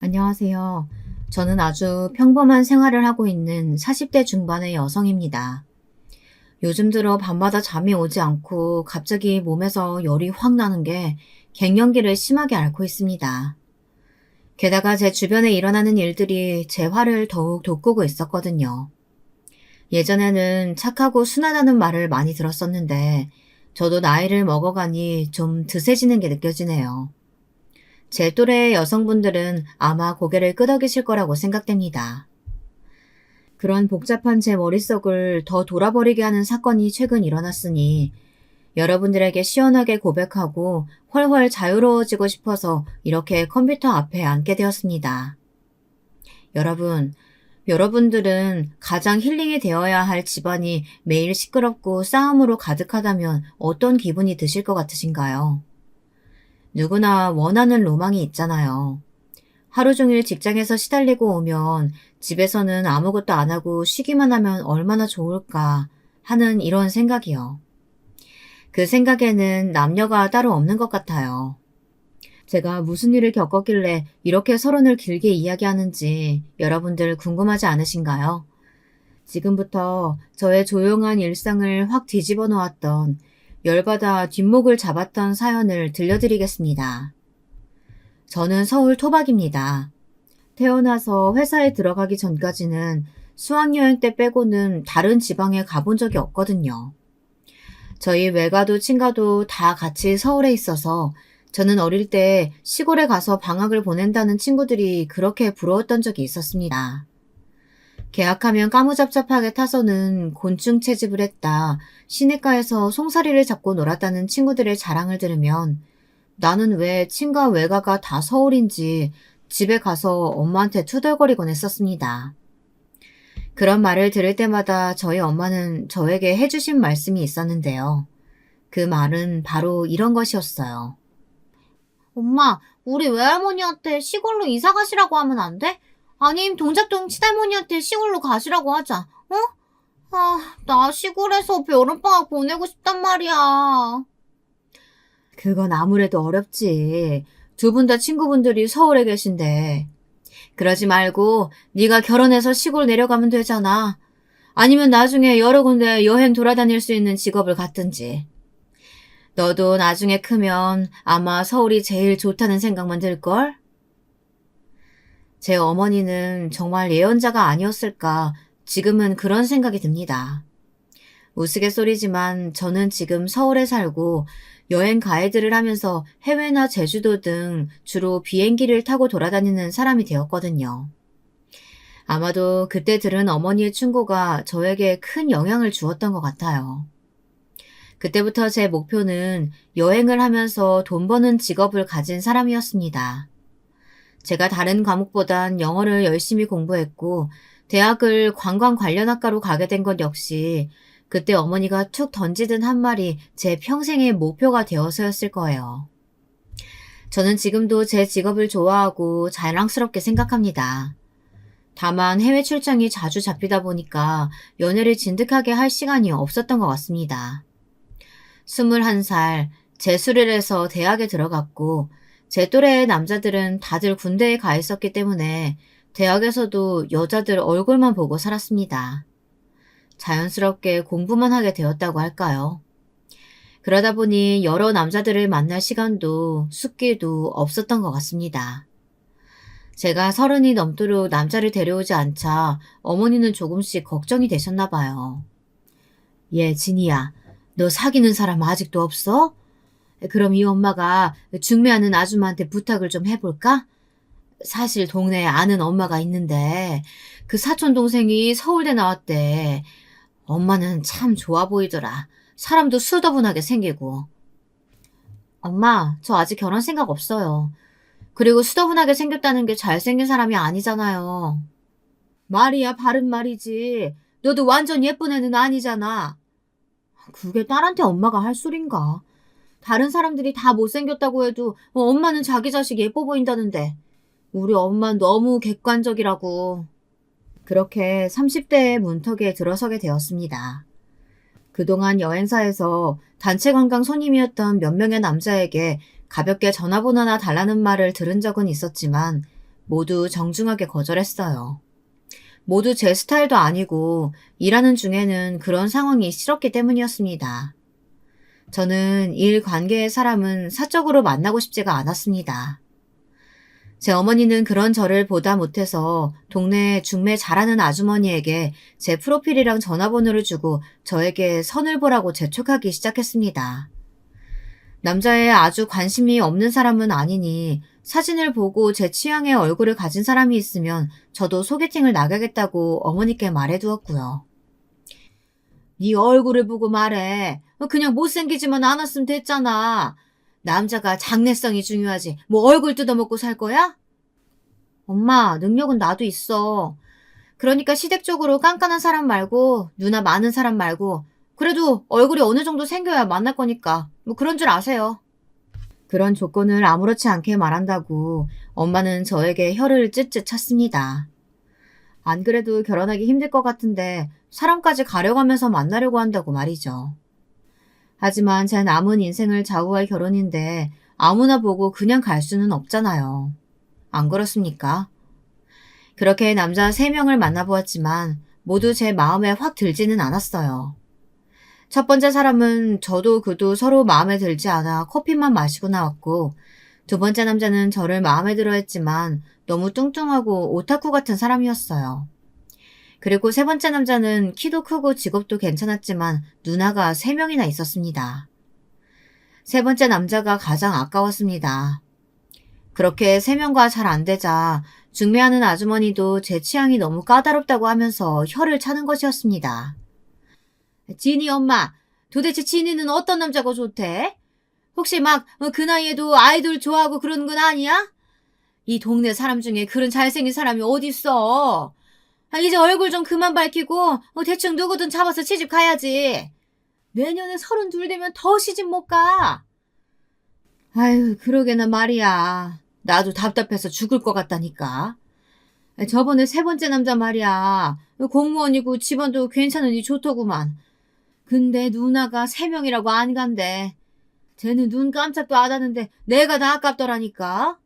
안녕하세요. 저는 아주 평범한 생활을 하고 있는 40대 중반의 여성입니다. 요즘 들어 밤마다 잠이 오지 않고 갑자기 몸에서 열이 확 나는 게 갱년기를 심하게 앓고 있습니다. 게다가 제 주변에 일어나는 일들이 제 화를 더욱 돋구고 있었거든요. 예전에는 착하고 순하다는 말을 많이 들었었는데 저도 나이를 먹어가니 좀 드세지는 게 느껴지네요. 제 또래의 여성분들은 아마 고개를 끄덕이실 거라고 생각됩니다. 그런 복잡한 제 머릿속을 더 돌아버리게 하는 사건이 최근 일어났으니 여러분들에게 시원하게 고백하고 훨훨 자유로워지고 싶어서 이렇게 컴퓨터 앞에 앉게 되었습니다. 여러분, 여러분들은 가장 힐링이 되어야 할 집안이 매일 시끄럽고 싸움으로 가득하다면 어떤 기분이 드실 것 같으신가요? 누구나 원하는 로망이 있잖아요. 하루 종일 직장에서 시달리고 오면 집에서는 아무것도 안 하고 쉬기만 하면 얼마나 좋을까 하는 이런 생각이요. 그 생각에는 남녀가 따로 없는 것 같아요. 제가 무슨 일을 겪었길래 이렇게 서론을 길게 이야기하는지 여러분들 궁금하지 않으신가요? 지금부터 저의 조용한 일상을 확 뒤집어 놓았던 열받아 뒷목을 잡았던 사연을 들려드리겠습니다. 저는 서울 토박입니다. 태어나서 회사에 들어가기 전까지는 수학여행 때 빼고는 다른 지방에 가본 적이 없거든요. 저희 외가도 친가도 다 같이 서울에 있어서 저는 어릴 때 시골에 가서 방학을 보낸다는 친구들이 그렇게 부러웠던 적이 있었습니다. 계약하면 까무잡잡하게 타서는 곤충 채집을 했다, 시냇가에서 송사리를 잡고 놀았다는 친구들의 자랑을 들으면 나는 왜 친가 외가가 다 서울인지 집에 가서 엄마한테 투덜거리곤 했었습니다. 그런 말을 들을 때마다 저희 엄마는 저에게 해주신 말씀이 있었는데요. 그 말은 바로 이런 것이었어요. 엄마, 우리 외할머니한테 시골로 이사 가시라고 하면 안 돼? 아님 동작동 친할머니한테 시골로 가시라고 하자. 어? 나 시골에서 여름방학 보내고 싶단 말이야. 그건 아무래도 어렵지. 두 분 다 친구분들이 서울에 계신데. 그러지 말고 네가 결혼해서 시골 내려가면 되잖아. 아니면 나중에 여러 군데 여행 돌아다닐 수 있는 직업을 갖든지. 너도 나중에 크면 아마 서울이 제일 좋다는 생각만 들걸? 제 어머니는 정말 예언자가 아니었을까 지금은 그런 생각이 듭니다. 우스갯소리지만 저는 지금 서울에 살고 여행 가이드를 하면서 해외나 제주도 등 주로 비행기를 타고 돌아다니는 사람이 되었거든요. 아마도 그때 들은 어머니의 충고가 저에게 큰 영향을 주었던 것 같아요. 그때부터 제 목표는 여행을 하면서 돈 버는 직업을 가진 사람이었습니다. 제가 다른 과목보단 영어를 열심히 공부했고 대학을 관광 관련 학과로 가게 된 것 역시 그때 어머니가 툭 던지던 한 말이 제 평생의 목표가 되어서였을 거예요. 저는 지금도 제 직업을 좋아하고 자랑스럽게 생각합니다. 다만 해외 출장이 자주 잡히다 보니까 연애를 진득하게 할 시간이 없었던 것 같습니다. 21살 재수를 해서 대학에 들어갔고 제 또래의 남자들은 다들 군대에 가 있었기 때문에 대학에서도 여자들 얼굴만 보고 살았습니다. 자연스럽게 공부만 하게 되었다고 할까요? 그러다 보니 여러 남자들을 만날 시간도 숙기도 없었던 것 같습니다. 제가 30이 넘도록 남자를 데려오지 않자 어머니는 조금씩 걱정이 되셨나 봐요. 얘 진이야, 너 사귀는 사람 아직도 없어? 그럼 이 엄마가 중매하는 아줌마한테 부탁을 좀 해볼까? 사실 동네에 아는 엄마가 있는데 그 사촌 동생이 서울대 나왔대. 엄마는 참 좋아 보이더라. 사람도 수더분하게 생기고. 엄마, 저 아직 결혼 생각 없어요. 그리고 수더분하게 생겼다는 게 잘생긴 사람이 아니잖아요. 말이야, 바른 말이지. 너도 완전 예쁜 애는 아니잖아. 그게 딸한테 엄마가 할 소린가? 다른 사람들이 다 못생겼다고 해도 엄마는 자기 자식 예뻐 보인다는데 우리 엄마는 너무 객관적이라고. 그렇게 30대의 문턱에 들어서게 되었습니다. 그동안 여행사에서 단체 관광 손님이었던 몇 명의 남자에게 가볍게 전화번호나 달라는 말을 들은 적은 있었지만 모두 정중하게 거절했어요. 모두 제 스타일도 아니고 일하는 중에는 그런 상황이 싫었기 때문이었습니다. 저는 일 관계의 사람은 사적으로 만나고 싶지가 않았습니다. 제 어머니는 그런 저를 보다 못해서 동네 중매 잘하는 아주머니에게 제 프로필이랑 전화번호를 주고 저에게 선을 보라고 재촉하기 시작했습니다. 남자에 아주 관심이 없는 사람은 아니니 사진을 보고 제 취향의 얼굴을 가진 사람이 있으면 저도 소개팅을 나가겠다고 어머니께 말해두었고요. 네 얼굴을 보고 말해. 그냥 못생기지만 않았으면 됐잖아. 남자가 장래성이 중요하지. 뭐 얼굴 뜯어먹고 살 거야? 엄마, 능력은 나도 있어. 그러니까 시댁적으로 깐깐한 사람 말고, 누나 많은 사람 말고, 그래도 얼굴이 어느 정도 생겨야 만날 거니까. 뭐 그런 줄 아세요. 그런 조건을 아무렇지 않게 말한다고 엄마는 저에게 혀를 찢찢 찼습니다. 안 그래도 결혼하기 힘들 것 같은데 사람까지 가려가면서 만나려고 한다고 말이죠. 하지만 제 남은 인생을 좌우할 결혼인데 아무나 보고 그냥 갈 수는 없잖아요. 안 그렇습니까? 그렇게 남자 3명을 만나보았지만 모두 제 마음에 확 들지는 않았어요. 첫 번째 사람은 저도 그도 서로 마음에 들지 않아 커피만 마시고 나왔고, 두 번째 남자는 저를 마음에 들어 했지만 너무 뚱뚱하고 오타쿠 같은 사람이었어요. 그리고 세 번째 남자는 키도 크고 직업도 괜찮았지만 누나가 3명이나 있었습니다. 세 번째 남자가 가장 아까웠습니다. 그렇게 3명과 잘 안 되자 중매하는 아주머니도 제 취향이 너무 까다롭다고 하면서 혀를 차는 것이었습니다. 지니 엄마, 도대체 지니는 어떤 남자가 좋대? 혹시 막 그 나이에도 아이돌 좋아하고 그러는 건 아니야? 이 동네 사람 중에 그런 잘생긴 사람이 어딨어? 이제 얼굴 좀 그만 밝히고 대충 누구든 잡아서 시집 가야지. 내년에 32 되면 더 시집 못 가. 아유, 그러게나 말이야. 나도 답답해서 죽을 것 같다니까. 저번에 세 번째 남자 말이야. 공무원이고 집안도 괜찮으니 좋더구만. 근데 누나가 3명이라고 안 간대. 쟤는 눈 깜짝도 안 하는데 내가 다 아깝더라니까.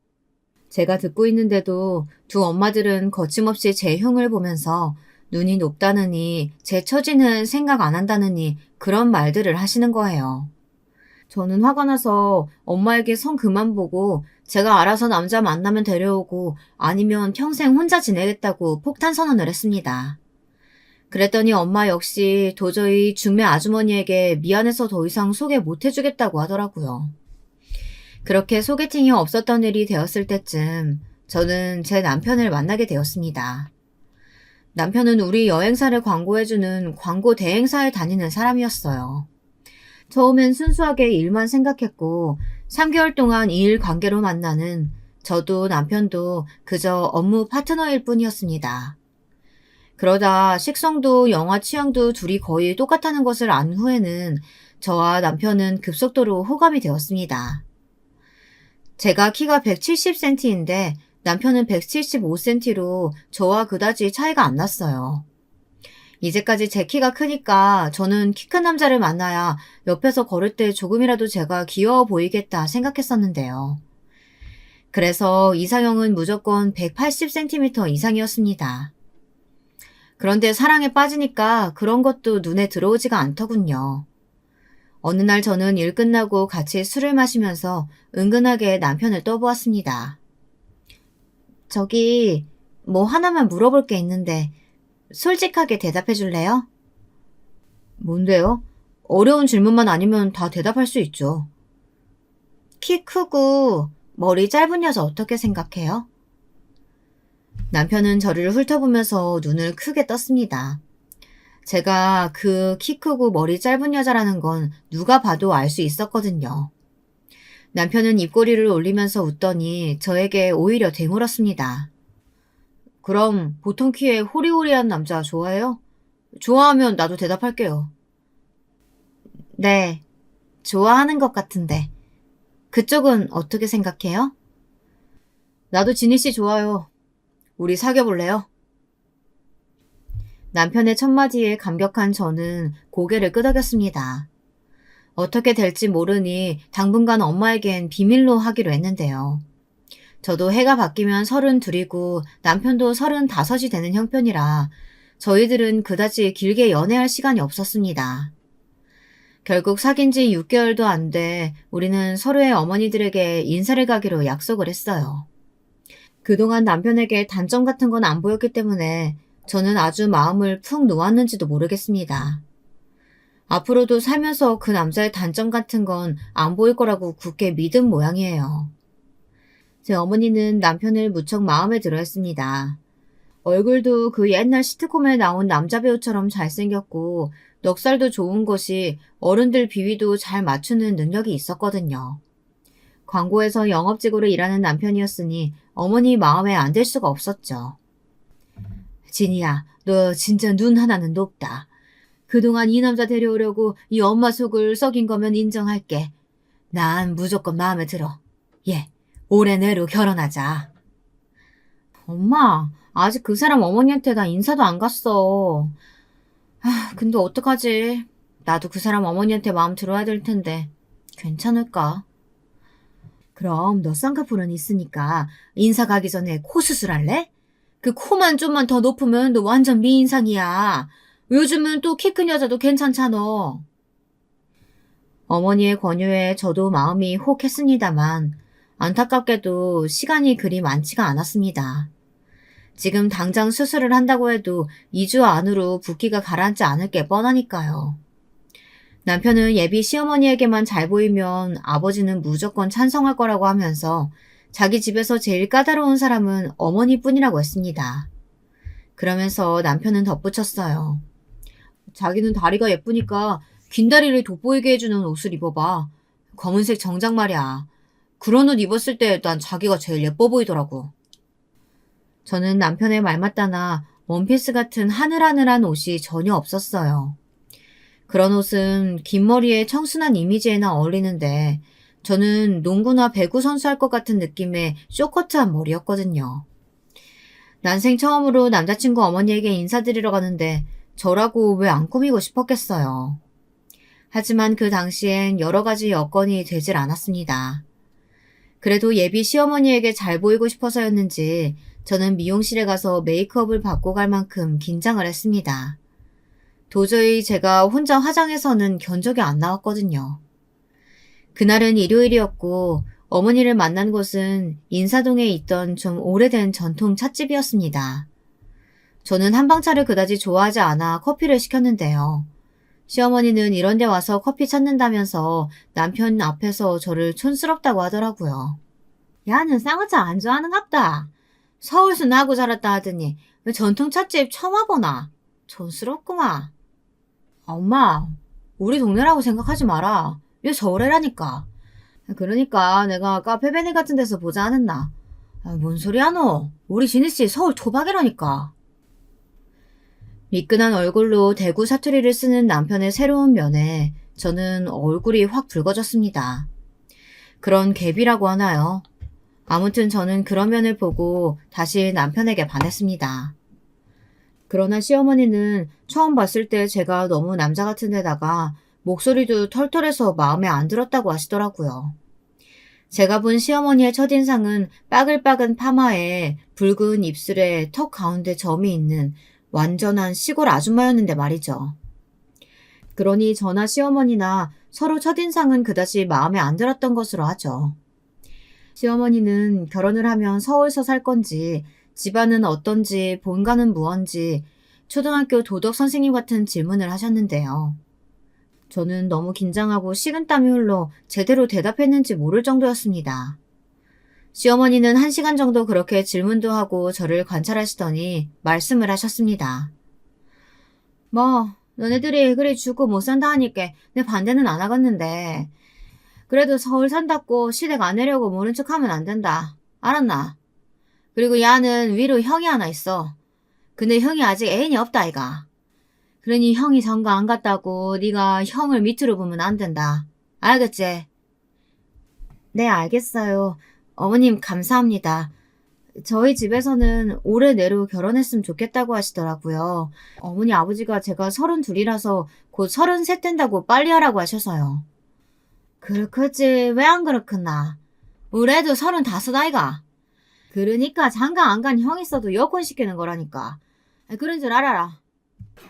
제가 듣고 있는데도 두 엄마들은 거침없이 제 흉을 보면서 눈이 높다느니 제 처지는 생각 안 한다느니 그런 말들을 하시는 거예요. 저는 화가 나서 엄마에게 성 그만 보고 제가 알아서 남자 만나면 데려오고 아니면 평생 혼자 지내겠다고 폭탄 선언을 했습니다. 그랬더니 엄마 역시 도저히 중매 아주머니에게 미안해서 더 이상 소개 못 해주겠다고 하더라고요. 그렇게 소개팅이 없었던 일이 되었을 때쯤 저는 제 남편을 만나게 되었습니다. 남편은 우리 여행사를 광고해주는 광고 대행사에 다니는 사람이었어요. 처음엔 순수하게 일만 생각했고 3개월 동안 일 관계로 만나는 저도 남편도 그저 업무 파트너일 뿐이었습니다. 그러다 식성도 영화 취향도 둘이 거의 똑같다는 것을 안 후에는 저와 남편은 급속도로 호감이 되었습니다. 제가 키가 170cm인데 남편은 175cm로 저와 그다지 차이가 안 났어요. 이제까지 제 키가 크니까 저는 키 큰 남자를 만나야 옆에서 걸을 때 조금이라도 제가 귀여워 보이겠다 생각했었는데요. 그래서 이상형은 무조건 180cm 이상이었습니다. 그런데 사랑에 빠지니까 그런 것도 눈에 들어오지가 않더군요. 어느 날 저는 일 끝나고 같이 술을 마시면서 은근하게 남편을 떠보았습니다. 저기 뭐 하나만 물어볼 게 있는데 솔직하게 대답해 줄래요? 뭔데요? 어려운 질문만 아니면 다 대답할 수 있죠. 키 크고 머리 짧은 여자 어떻게 생각해요? 남편은 저를 훑어보면서 눈을 크게 떴습니다. 제가 그 키 크고 머리 짧은 여자라는 건 누가 봐도 알 수 있었거든요. 남편은 입꼬리를 올리면서 웃더니 저에게 오히려 되물었습니다. 그럼 보통 키에 호리호리한 남자 좋아해요? 좋아하면 나도 대답할게요. 네, 좋아하는 것 같은데. 그쪽은 어떻게 생각해요? 나도 지니 씨 좋아요. 우리 사귀어볼래요? 남편의 첫마디에 감격한 저는 고개를 끄덕였습니다. 어떻게 될지 모르니 당분간 엄마에겐 비밀로 하기로 했는데요. 저도 해가 바뀌면 32이고 남편도 35이 되는 형편이라 저희들은 그다지 길게 연애할 시간이 없었습니다. 결국 사귄 지 6개월도 안 돼 우리는 서로의 어머니들에게 인사를 가기로 약속을 했어요. 그동안 남편에게 단점 같은 건 안 보였기 때문에 저는 아주 마음을 푹 놓았는지도 모르겠습니다. 앞으로도 살면서 그 남자의 단점 같은 건 안 보일 거라고 굳게 믿은 모양이에요. 제 어머니는 남편을 무척 마음에 들어 했습니다. 얼굴도 그 옛날 시트콤에 나온 남자 배우처럼 잘생겼고 넉살도 좋은 것이 어른들 비위도 잘 맞추는 능력이 있었거든요. 광고에서 영업직으로 일하는 남편이었으니 어머니 마음에 안 들 수가 없었죠. 진이야, 너 진짜 눈 하나는 높다. 그동안 이 남자 데려오려고 이 엄마 속을 썩인 거면 인정할게. 난 무조건 마음에 들어. 예, 올해 내로 결혼하자. 엄마, 아직 그 사람 어머니한테 나 인사도 안 갔어. 근데 어떡하지? 나도 그 사람 어머니한테 마음 들어야 될 텐데 괜찮을까? 그럼 너 쌍꺼풀은 있으니까 인사 가기 전에 코 수술할래? 그 코만 좀만 더 높으면 너 완전 미인상이야. 요즘은 또 키 큰 여자도 괜찮잖아. 어머니의 권유에 저도 마음이 혹했습니다만 안타깝게도 시간이 그리 많지가 않았습니다. 지금 당장 수술을 한다고 해도 2주 안으로 붓기가 가라앉지 않을 게 뻔하니까요. 남편은 예비 시어머니에게만 잘 보이면 아버지는 무조건 찬성할 거라고 하면서 자기 집에서 제일 까다로운 사람은 어머니뿐이라고 했습니다. 그러면서 남편은 덧붙였어요. 자기는 다리가 예쁘니까 긴 다리를 돋보이게 해주는 옷을 입어봐. 검은색 정장 말이야. 그런 옷 입었을 때 난 자기가 제일 예뻐 보이더라고. 저는 남편의 말 맞다나 원피스 같은 하늘하늘한 옷이 전혀 없었어요. 그런 옷은 긴 머리에 청순한 이미지에나 어울리는데 저는 농구나 배구 선수 할 것 같은 느낌의 쇼커트한 머리였거든요. 난생 처음으로 남자친구 어머니에게 인사드리러 가는데 저라고 왜 안 꾸미고 싶었겠어요. 하지만 그 당시엔 여러 가지 여건이 되질 않았습니다. 그래도 예비 시어머니에게 잘 보이고 싶어서였는지 저는 미용실에 가서 메이크업을 받고 갈 만큼 긴장을 했습니다. 도저히 제가 혼자 화장해서는 견적이 안 나왔거든요. 그날은 일요일이었고 어머니를 만난 곳은 인사동에 있던 좀 오래된 전통 찻집이었습니다. 저는 한방차를 그다지 좋아하지 않아 커피를 시켰는데요. 시어머니는 이런 데 와서 커피 찾는다면서 남편 앞에서 저를 촌스럽다고 하더라고요. 야는 쌍화차 안 좋아하는갑다. 서울서 나고 자랐다 하더니 왜 전통 찻집 처음 와보나. 촌스럽구만. 엄마, 우리 동네라고 생각하지 마라. 얘 서울애라니까. 그러니까 내가 카페베네 같은 데서 보자 않았나. 뭔 소리야 너. 우리 진희씨 서울 토박이라니까. 미끈한 얼굴로 대구 사투리를 쓰는 남편의 새로운 면에 저는 얼굴이 확 붉어졌습니다. 그런 갭이라고 하나요? 아무튼 저는 그런 면을 보고 다시 남편에게 반했습니다. 그러나 시어머니는 처음 봤을 때 제가 너무 남자 같은 데다가 목소리도 털털해서 마음에 안 들었다고 하시더라고요. 제가 본 시어머니의 첫인상은 빠글빠근 파마에 붉은 입술에 턱 가운데 점이 있는 완전한 시골 아줌마였는데 말이죠. 그러니 저나 시어머니나 서로 첫인상은 그다지 마음에 안 들었던 것으로 하죠. 시어머니는 결혼을 하면 서울서 살 건지, 집안은 어떤지, 본가는 무언지, 초등학교 도덕 선생님 같은 질문을 하셨는데요. 저는 너무 긴장하고 식은땀이 흘러 제대로 대답했는지 모를 정도였습니다. 시어머니는 1시간 정도 그렇게 질문도 하고 저를 관찰하시더니 말씀을 하셨습니다. 뭐 너네들이 그리 죽고 못 산다 하니까 내 반대는 안 하겠는데 그래도 서울 산다고 시댁 안 내려고 모른 척하면 안 된다. 알았나? 그리고 야는 위로 형이 하나 있어. 근데 형이 아직 애인이 없다 아이가. 그러니 형이 장가 안 갔다고 네가 형을 밑으로 보면 안 된다. 알겠지? 네, 알겠어요. 어머님 감사합니다. 저희 집에서는 올해 내로 결혼했으면 좋겠다고 하시더라고요. 어머니 아버지가 제가 32이라서 곧 33 된다고 빨리 하라고 하셔서요. 그렇겠지. 왜 안 그렇겠나. 우리 애도 35 아이가. 그러니까 장가 안 간 형 있어도 여권 시키는 거라니까. 그런 줄 알아라.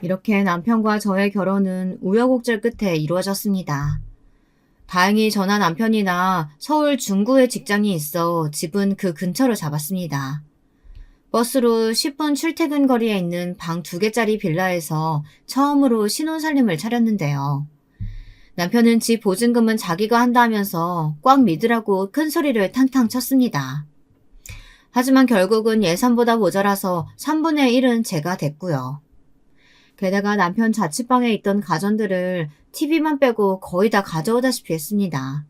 이렇게 남편과 저의 결혼은 우여곡절 끝에 이루어졌습니다. 다행히 저나 남편이나 서울 중구에 직장이 있어 집은 그 근처로 잡았습니다. 버스로 10분 출퇴근 거리에 있는 방 2개짜리 빌라에서 처음으로 신혼살림을 차렸는데요. 남편은 집 보증금은 자기가 한다면서 꽉 믿으라고 큰 소리를 탕탕 쳤습니다. 하지만 결국은 예산보다 모자라서 3분의 1은 제가 됐고요. 게다가 남편 자취방에 있던 가전들을 TV만 빼고 거의 다 가져오다시피 했습니다.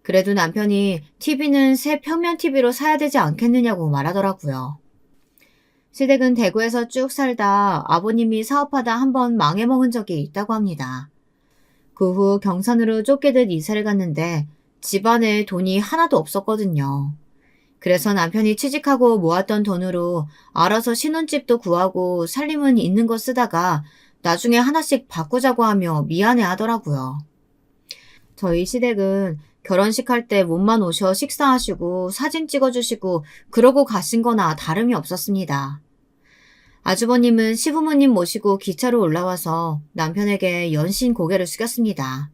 그래도 남편이 TV는 새 평면 TV로 사야 되지 않겠느냐고 말하더라고요. 시댁은 대구에서 쭉 살다 아버님이 사업하다 한번 망해먹은 적이 있다고 합니다. 그 후 경산으로 쫓기듯 이사를 갔는데 집안에 돈이 하나도 없었거든요. 그래서 남편이 취직하고 모았던 돈으로 알아서 신혼집도 구하고 살림은 있는 거 쓰다가 나중에 하나씩 바꾸자고 하며 미안해 하더라고요. 저희 시댁은 결혼식 할 때 몸만 오셔 식사하시고 사진 찍어주시고 그러고 가신 거나 다름이 없었습니다. 아주버님은 시부모님 모시고 기차로 올라와서 남편에게 연신 고개를 숙였습니다.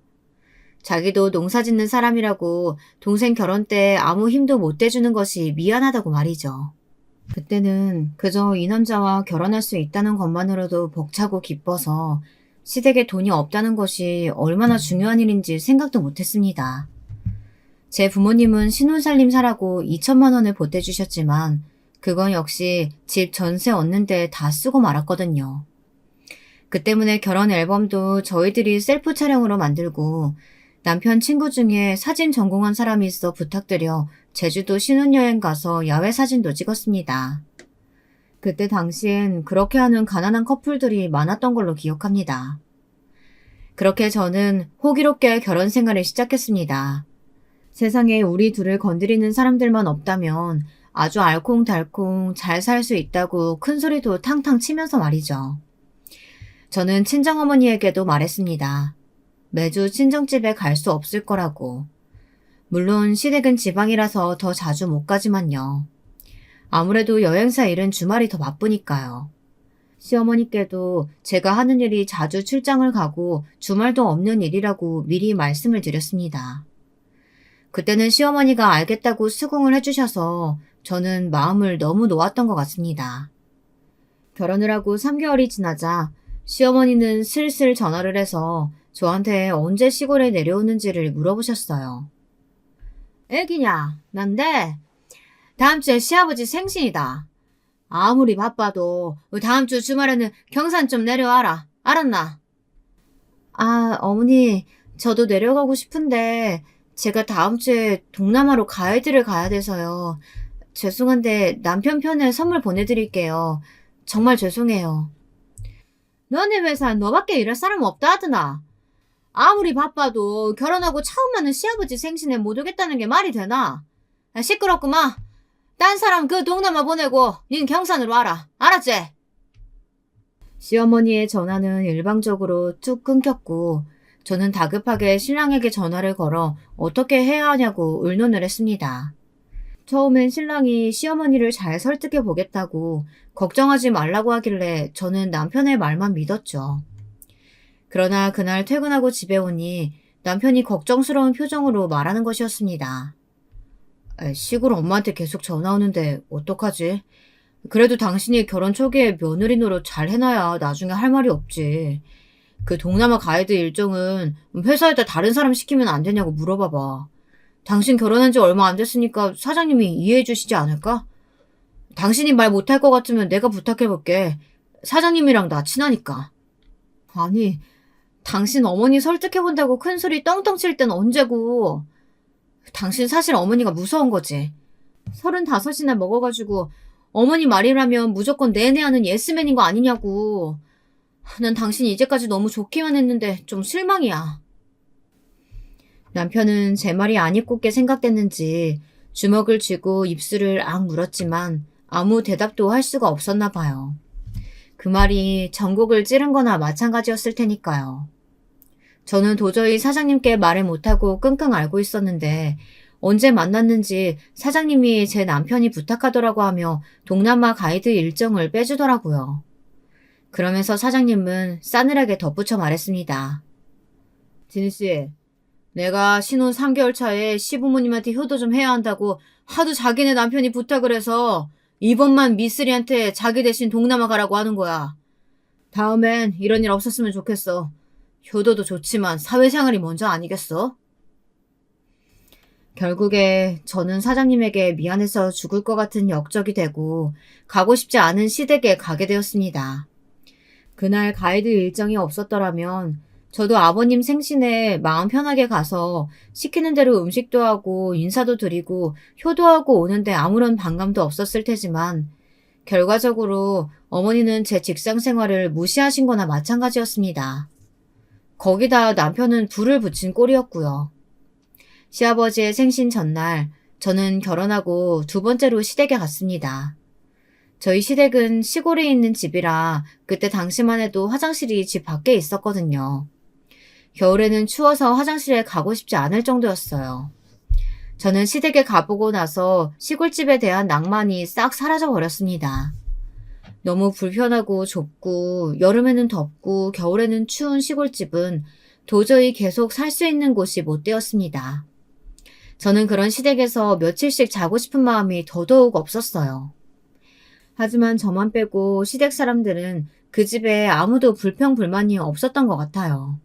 자기도 농사 짓는 사람이라고 동생 결혼 때 아무 힘도 못 대주는 것이 미안하다고 말이죠. 그때는 그저 이 남자와 결혼할 수 있다는 것만으로도 벅차고 기뻐서 시댁에 돈이 없다는 것이 얼마나 중요한 일인지 생각도 못했습니다. 제 부모님은 신혼살림 사라고 2천만 원을 보태주셨지만 그건 역시 집 전세 얻는데 다 쓰고 말았거든요. 그 때문에 결혼 앨범도 저희들이 셀프 촬영으로 만들고 남편 친구 중에 사진 전공한 사람이 있어 부탁드려 제주도 신혼여행 가서 야외 사진도 찍었습니다. 그때 당시엔 그렇게 하는 가난한 커플들이 많았던 걸로 기억합니다. 그렇게 저는 호기롭게 결혼 생활을 시작했습니다. 세상에 우리 둘을 건드리는 사람들만 없다면 아주 알콩달콩 잘 살 수 있다고 큰 소리도 탕탕 치면서 말이죠. 저는 친정어머니에게도 말했습니다. 매주 친정집에 갈 수 없을 거라고. 물론 시댁은 지방이라서 더 자주 못 가지만요. 아무래도 여행사 일은 주말이 더 바쁘니까요. 시어머니께도 제가 하는 일이 자주 출장을 가고 주말도 없는 일이라고 미리 말씀을 드렸습니다. 그때는 시어머니가 알겠다고 수긍을 해주셔서 저는 마음을 너무 놓았던 것 같습니다. 결혼을 하고 3개월이 지나자 시어머니는 슬슬 전화를 해서 저한테 언제 시골에 내려오는지를 물어보셨어요. 애기냐? 난데 다음 주에 시아버지 생신이다. 아무리 바빠도 다음 주 주말에는 경산 좀 내려와라. 알았나? 아, 어머니, 저도 내려가고 싶은데 제가 다음 주에 동남아로 가이드를 가야 돼서요. 죄송한데 남편 편에 선물 보내드릴게요. 정말 죄송해요. 너네 회사에 너밖에 일할 사람 없다 하더나. 아무리 바빠도 결혼하고 처음 만난 시아버지 생신에 못 오겠다는 게 말이 되나? 시끄럽구만. 딴 사람 그 동남아 보내고 닌 경산으로 와라. 알았지? 시어머니의 전화는 일방적으로 쭉 끊겼고 저는 다급하게 신랑에게 전화를 걸어 어떻게 해야 하냐고 의논을 했습니다. 처음엔 신랑이 시어머니를 잘 설득해 보겠다고 걱정하지 말라고 하길래 저는 남편의 말만 믿었죠. 그러나 그날 퇴근하고 집에 오니 남편이 걱정스러운 표정으로 말하는 것이었습니다. 시골 엄마한테 계속 전화 오는데 어떡하지? 그래도 당신이 결혼 초기에 며느리 노릇 잘 해놔야 나중에 할 말이 없지. 그 동남아 가이드 일정은 회사에다 다른 사람 시키면 안 되냐고 물어봐봐. 당신 결혼한 지 얼마 안 됐으니까 사장님이 이해해 주시지 않을까? 당신이 말 못할 것 같으면 내가 부탁해볼게. 사장님이랑 나 친하니까. 아니, 당신 어머니 설득해본다고 큰소리 떵떵 칠 땐 언제고. 당신 사실 어머니가 무서운 거지. 35이나 먹어가지고 어머니 말이라면 무조건 내내 하는 예스맨인 거 아니냐고. 난 당신이 이제까지 너무 좋기만 했는데 좀 실망이야. 남편은 제 말이 안 입곱게 생각됐는지 주먹을 쥐고 입술을 악 물었지만 아무 대답도 할 수가 없었나 봐요. 그 말이 전곡을 찌른 거나 마찬가지였을 테니까요. 저는 도저히 사장님께 말을 못하고 끙끙 앓고 있었는데 언제 만났는지 사장님이 제 남편이 부탁하더라고 하며 동남아 가이드 일정을 빼주더라고요. 그러면서 사장님은 싸늘하게 덧붙여 말했습니다. 진희씨, 내가 신혼 3개월 차에 시부모님한테 효도 좀 해야 한다고 하도 자기네 남편이 부탁을 해서 이번만 미쓰리한테 자기 대신 동남아 가라고 하는 거야. 다음엔 이런 일 없었으면 좋겠어. 효도도 좋지만 사회생활이 먼저 아니겠어? 결국에 저는 사장님에게 미안해서 죽을 것 같은 역적이 되고 가고 싶지 않은 시댁에 가게 되었습니다. 그날 가이드 일정이 없었더라면 저도 아버님 생신에 마음 편하게 가서 시키는 대로 음식도 하고 인사도 드리고 효도하고 오는데 아무런 반감도 없었을 테지만 결과적으로 어머니는 제 직장 생활을 무시하신 거나 마찬가지였습니다. 거기다 남편은 불을 붙인 꼴이었고요. 시아버지의 생신 전날 저는 결혼하고 두 번째로 시댁에 갔습니다. 저희 시댁은 시골에 있는 집이라 그때 당시만 해도 화장실이 집 밖에 있었거든요. 겨울에는 추워서 화장실에 가고 싶지 않을 정도였어요. 저는 시댁에 가보고 나서 시골집에 대한 낭만이 싹 사라져 버렸습니다. 너무 불편하고 좁고 여름에는 덥고 겨울에는 추운 시골집은 도저히 계속 살 수 있는 곳이 못 되었습니다. 저는 그런 시댁에서 며칠씩 자고 싶은 마음이 더더욱 없었어요. 하지만 저만 빼고 시댁 사람들은 그 집에 아무도 불평불만이 없었던 것 같아요.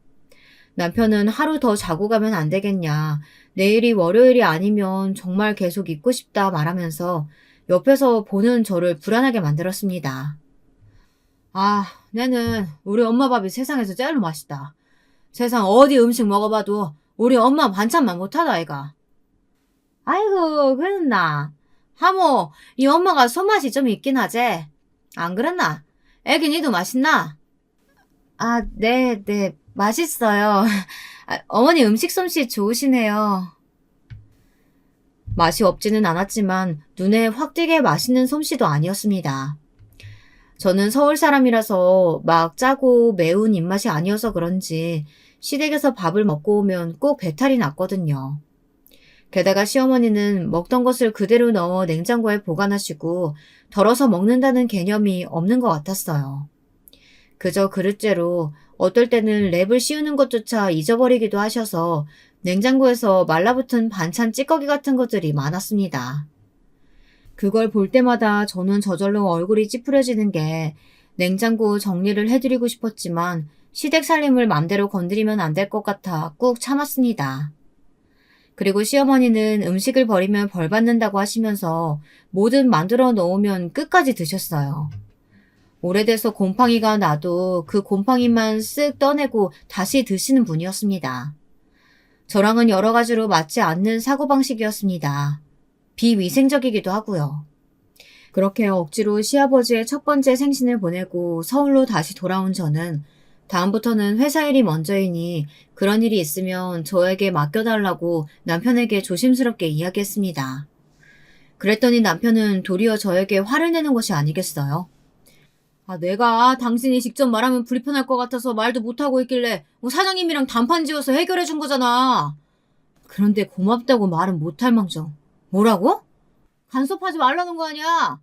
남편은 하루 더 자고 가면 안 되겠냐, 내일이 월요일이 아니면 정말 계속 있고 싶다 말하면서 옆에서 보는 저를 불안하게 만들었습니다. 아, 내는 우리 엄마 밥이 세상에서 제일 맛있다. 세상 어디 음식 먹어봐도 우리 엄마 반찬만 못하다 아이가. 아이고, 그랬나. 하모, 이 엄마가 손맛이 좀 있긴 하지. 안 그랬나? 애기 니도 맛있나? 아, 네, 맛있어요. 어머니 음식 솜씨 좋으시네요. 맛이 없지는 않았지만 눈에 확 띄게 맛있는 솜씨도 아니었습니다. 저는 서울 사람이라서 막 짜고 매운 입맛이 아니어서 그런지 시댁에서 밥을 먹고 오면 꼭 배탈이 났거든요. 게다가 시어머니는 먹던 것을 그대로 넣어 냉장고에 보관하시고 덜어서 먹는다는 개념이 없는 것 같았어요. 그저 그릇째로 어떨 때는 랩을 씌우는 것조차 잊어버리기도 하셔서 냉장고에서 말라붙은 반찬 찌꺼기 같은 것들이 많았습니다. 그걸 볼 때마다 저는 저절로 얼굴이 찌푸려지는 게 냉장고 정리를 해드리고 싶었지만 시댁 살림을 맘대로 건드리면 안 될 것 같아 꾹 참았습니다. 그리고 시어머니는 음식을 버리면 벌 받는다고 하시면서 뭐든 만들어 놓으면 끝까지 드셨어요. 오래돼서 곰팡이가 나도 그 곰팡이만 쓱 떠내고 다시 드시는 분이었습니다. 저랑은 여러 가지로 맞지 않는 사고방식이었습니다. 비위생적이기도 하고요. 그렇게 억지로 시아버지의 첫 번째 생신을 보내고 서울로 다시 돌아온 저는 다음부터는 회사 일이 먼저이니 그런 일이 있으면 저에게 맡겨달라고 남편에게 조심스럽게 이야기했습니다. 그랬더니 남편은 도리어 저에게 화를 내는 것이 아니겠어요? 아, 내가 당신이 직접 말하면 불편할 것 같아서 말도 못하고 있길래 사장님이랑 단판 지어서 해결해 준 거잖아. 그런데 고맙다고 말은 못할 망정. 뭐라고? 간섭하지 말라는 거 아니야.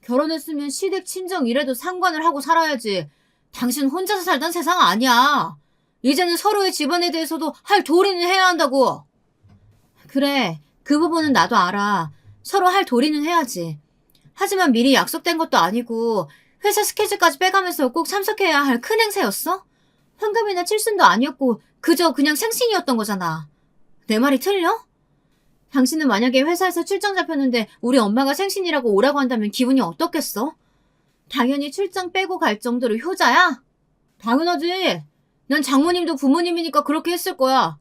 결혼했으면 시댁 친정 이래도 상관을 하고 살아야지. 당신 혼자서 살던 세상 아니야. 이제는 서로의 집안에 대해서도 할 도리는 해야 한다고. 그래, 그 부분은 나도 알아. 서로 할 도리는 해야지. 하지만 미리 약속된 것도 아니고 회사 스케줄까지 빼가면서 꼭 참석해야 할 큰 행사였어? 환갑이나 칠순도 아니었고 그저 그냥 생신이었던 거잖아. 내 말이 틀려? 당신은 만약에 회사에서 출장 잡혔는데 우리 엄마가 생신이라고 오라고 한다면 기분이 어떻겠어? 당연히 출장 빼고 갈 정도로 효자야? 당연하지. 난 장모님도 부모님이니까 그렇게 했을 거야.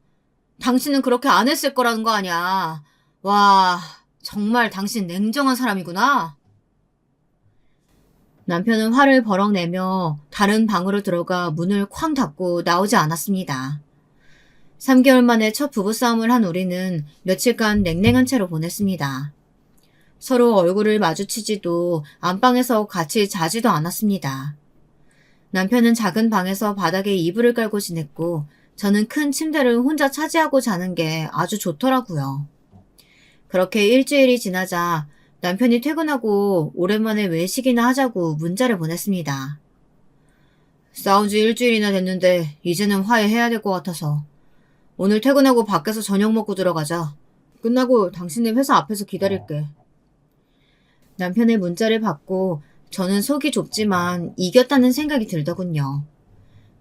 당신은 그렇게 안 했을 거라는 거 아니야. 와, 정말 당신 냉정한 사람이구나. 남편은 화를 버럭 내며 다른 방으로 들어가 문을 쾅 닫고 나오지 않았습니다. 3개월 만에 첫 부부싸움을 한 우리는 며칠간 냉랭한 채로 보냈습니다. 서로 얼굴을 마주치지도 안방에서 같이 자지도 않았습니다. 남편은 작은 방에서 바닥에 이불을 깔고 지냈고 저는 큰 침대를 혼자 차지하고 자는 게 아주 좋더라고요. 그렇게 일주일이 지나자 남편이 퇴근하고 오랜만에 외식이나 하자고 문자를 보냈습니다. 싸운 지 일주일이나 됐는데 이제는 화해해야 될 것 같아서 오늘 퇴근하고 밖에서 저녁 먹고 들어가자. 끝나고 당신네 회사 앞에서 기다릴게. 남편의 문자를 받고 저는 속이 좁지만 이겼다는 생각이 들더군요.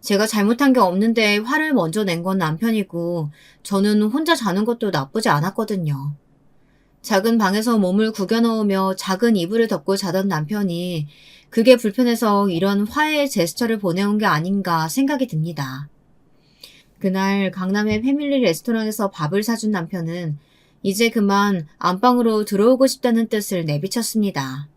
제가 잘못한 게 없는데 화를 먼저 낸 건 남편이고 저는 혼자 자는 것도 나쁘지 않았거든요. 작은 방에서 몸을 구겨 넣으며 작은 이불을 덮고 자던 남편이 그게 불편해서 이런 화해의 제스처를 보내온 게 아닌가 생각이 듭니다. 그날 강남의 패밀리 레스토랑에서 밥을 사준 남편은 이제 그만 안방으로 들어오고 싶다는 뜻을 내비쳤습니다.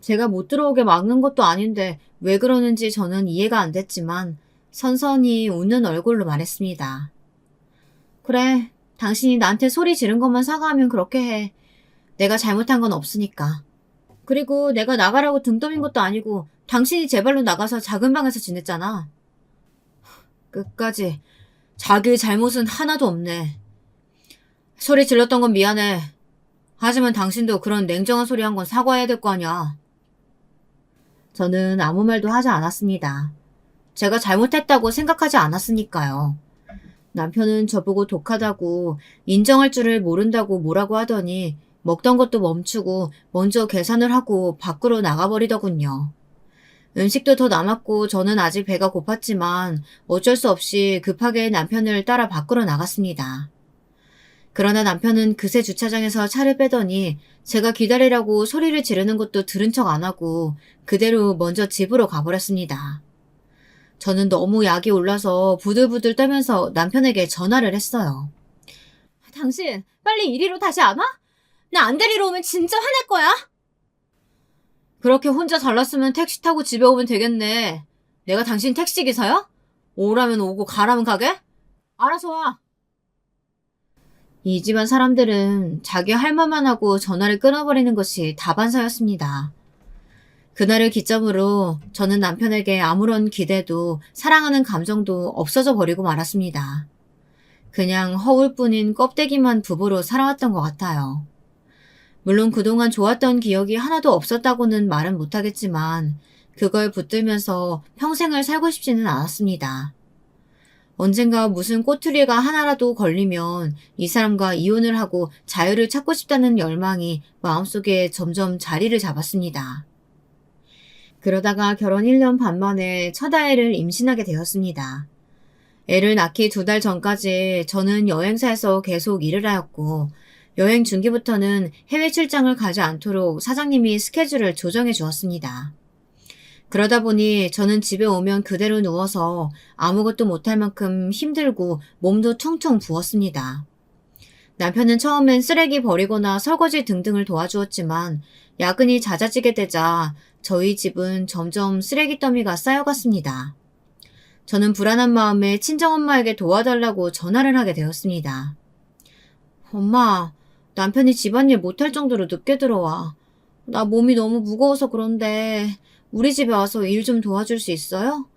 제가 못 들어오게 막는 것도 아닌데 왜 그러는지 저는 이해가 안 됐지만 선선히 웃는 얼굴로 말했습니다. 그래, 당신이 나한테 소리 지른 것만 사과하면 그렇게 해. 내가 잘못한 건 없으니까. 그리고 내가 나가라고 등 떠민 것도 아니고 당신이 제 발로 나가서 작은 방에서 지냈잖아. 끝까지 자기 잘못은 하나도 없네. 소리 질렀던 건 미안해. 하지만 당신도 그런 냉정한 소리 한 건 사과해야 될 거 아니야. 저는 아무 말도 하지 않았습니다. 제가 잘못했다고 생각하지 않았으니까요. 남편은 저보고 독하다고 인정할 줄을 모른다고 뭐라고 하더니 먹던 것도 멈추고 먼저 계산을 하고 밖으로 나가버리더군요. 음식도 더 남았고 저는 아직 배가 고팠지만 어쩔 수 없이 급하게 남편을 따라 밖으로 나갔습니다. 그러나 남편은 그새 주차장에서 차를 빼더니 제가 기다리라고 소리를 지르는 것도 들은 척 안 하고 그대로 먼저 집으로 가버렸습니다. 저는 너무 약이 올라서 부들부들 떨면서 남편에게 전화를 했어요. 당신 빨리 이리로 다시 안 와? 나 안 데리러 오면 진짜 화낼 거야. 그렇게 혼자 잘났으면 택시 타고 집에 오면 되겠네. 내가 당신 택시기사야? 오라면 오고 가라면 가게? 알아서 와. 이 집안 사람들은 자기 할 말만 하고 전화를 끊어버리는 것이 다반사였습니다. 그날을 기점으로 저는 남편에게 아무런 기대도 사랑하는 감정도 없어져 버리고 말았습니다. 그냥 허울뿐인 껍데기만 부부로 살아왔던 것 같아요. 물론 그동안 좋았던 기억이 하나도 없었다고는 말은 못하겠지만 그걸 붙들면서 평생을 살고 싶지는 않았습니다. 언젠가 무슨 꼬투리가 하나라도 걸리면 이 사람과 이혼을 하고 자유를 찾고 싶다는 열망이 마음속에 점점 자리를 잡았습니다. 그러다가 결혼 1년 반 만에 첫 아이를 임신하게 되었습니다. 애를 낳기 2달 전까지 저는 여행사에서 계속 일을 하였고 여행 중기부터는 해외 출장을 가지 않도록 사장님이 스케줄을 조정해 주었습니다. 그러다 보니 저는 집에 오면 그대로 누워서 아무것도 못할 만큼 힘들고 몸도 퉁퉁 부었습니다. 남편은 처음엔 쓰레기 버리거나 설거지 등등을 도와주었지만 야근이 잦아지게 되자 저희 집은 점점 쓰레기 더미가 쌓여갔습니다. 저는 불안한 마음에 친정엄마에게 도와달라고 전화를 하게 되었습니다. 엄마, 남편이 집안일 못할 정도로 늦게 들어와. 나 몸이 너무 무거워서 그런데 우리 집에 와서 일 좀 도와줄 수 있어요?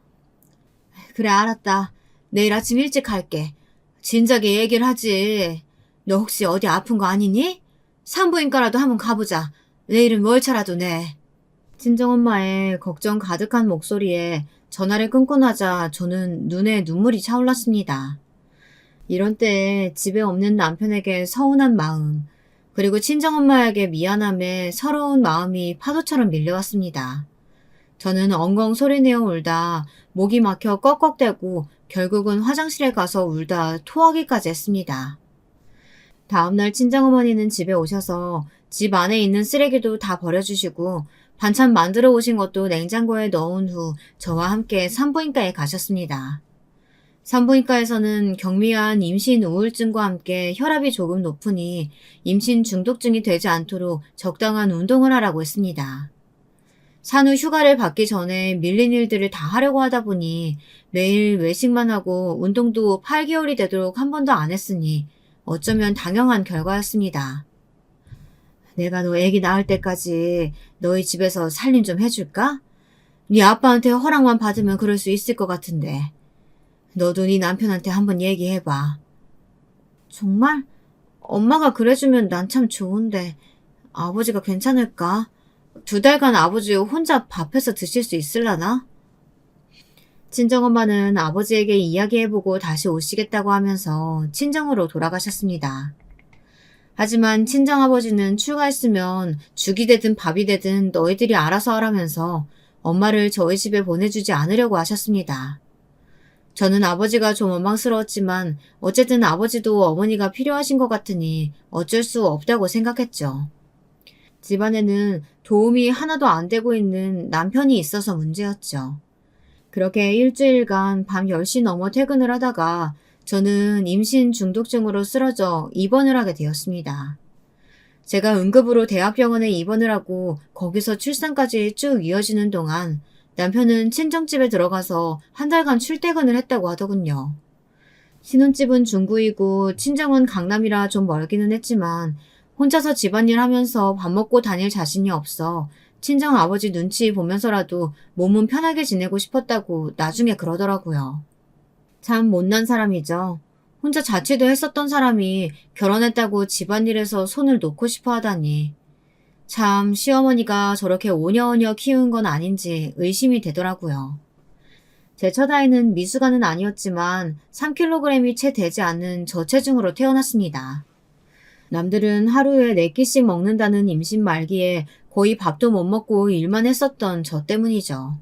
그래, 알았다. 내일 아침 일찍 갈게. 진작에 얘기를 하지. 너 혹시 어디 아픈 거 아니니? 산부인과라도 한번 가보자. 내일은 월차라도 내. 친정엄마의 걱정 가득한 목소리에 전화를 끊고 나자 저는 눈에 눈물이 차올랐습니다. 이런 때에 집에 없는 남편에게 서운한 마음, 그리고 친정엄마에게 미안함에 서러운 마음이 파도처럼 밀려왔습니다. 저는 엉엉 소리내어 울다 목이 막혀 꺽꺽대고 결국은 화장실에 가서 울다 토하기까지 했습니다. 다음날 친정어머니는 집에 오셔서 집 안에 있는 쓰레기도 다 버려주시고 반찬 만들어 오신 것도 냉장고에 넣은 후 저와 함께 산부인과에 가셨습니다. 산부인과에서는 경미한 임신 우울증과 함께 혈압이 조금 높으니 임신 중독증이 되지 않도록 적당한 운동을 하라고 했습니다. 산후 휴가를 받기 전에 밀린 일들을 다 하려고 하다 보니 매일 외식만 하고 운동도 8개월이 되도록 한 번도 안 했으니 어쩌면 당연한 결과였습니다. 내가 너 애기 낳을 때까지 너희 집에서 살림 좀 해줄까? 네 아빠한테 허락만 받으면 그럴 수 있을 것 같은데. 너도 네 남편한테 한번 얘기해봐. 정말? 엄마가 그래주면 난 참 좋은데 아버지가 괜찮을까? 2달간 아버지 혼자 밥해서 드실 수 있을라나? 친정엄마는 아버지에게 이야기해보고 다시 오시겠다고 하면서 친정으로 돌아가셨습니다. 하지만 친정아버지는 출가했으면 죽이 되든 밥이 되든 너희들이 알아서 하라면서 엄마를 저희 집에 보내주지 않으려고 하셨습니다. 저는 아버지가 좀 원망스러웠지만 어쨌든 아버지도 어머니가 필요하신 것 같으니 어쩔 수 없다고 생각했죠. 집안에는 도움이 하나도 안 되고 있는 남편이 있어서 문제였죠. 그렇게 일주일간 밤 10시 넘어 퇴근을 하다가 저는 임신 중독증으로 쓰러져 입원을 하게 되었습니다. 제가 응급으로 대학병원에 입원을 하고 거기서 출산까지 쭉 이어지는 동안 남편은 친정집에 들어가서 1달간 출퇴근을 했다고 하더군요. 신혼집은 중구이고 친정은 강남이라 좀 멀기는 했지만 혼자서 집안일 하면서 밥 먹고 다닐 자신이 없어 친정 아버지 눈치 보면서라도 몸은 편하게 지내고 싶었다고 나중에 그러더라고요. 참 못난 사람이죠. 혼자 자취도 했었던 사람이 결혼했다고 집안일에서 손을 놓고 싶어 하다니. 참 시어머니가 저렇게 오냐오냐 키운 건 아닌지 의심이 되더라고요. 제 첫 아이는 미숙아는 아니었지만 3kg이 채 되지 않는 저체중으로 태어났습니다. 남들은 하루에 4끼씩 먹는다는 임신 말기에 거의 밥도 못 먹고 일만 했었던 저 때문이죠.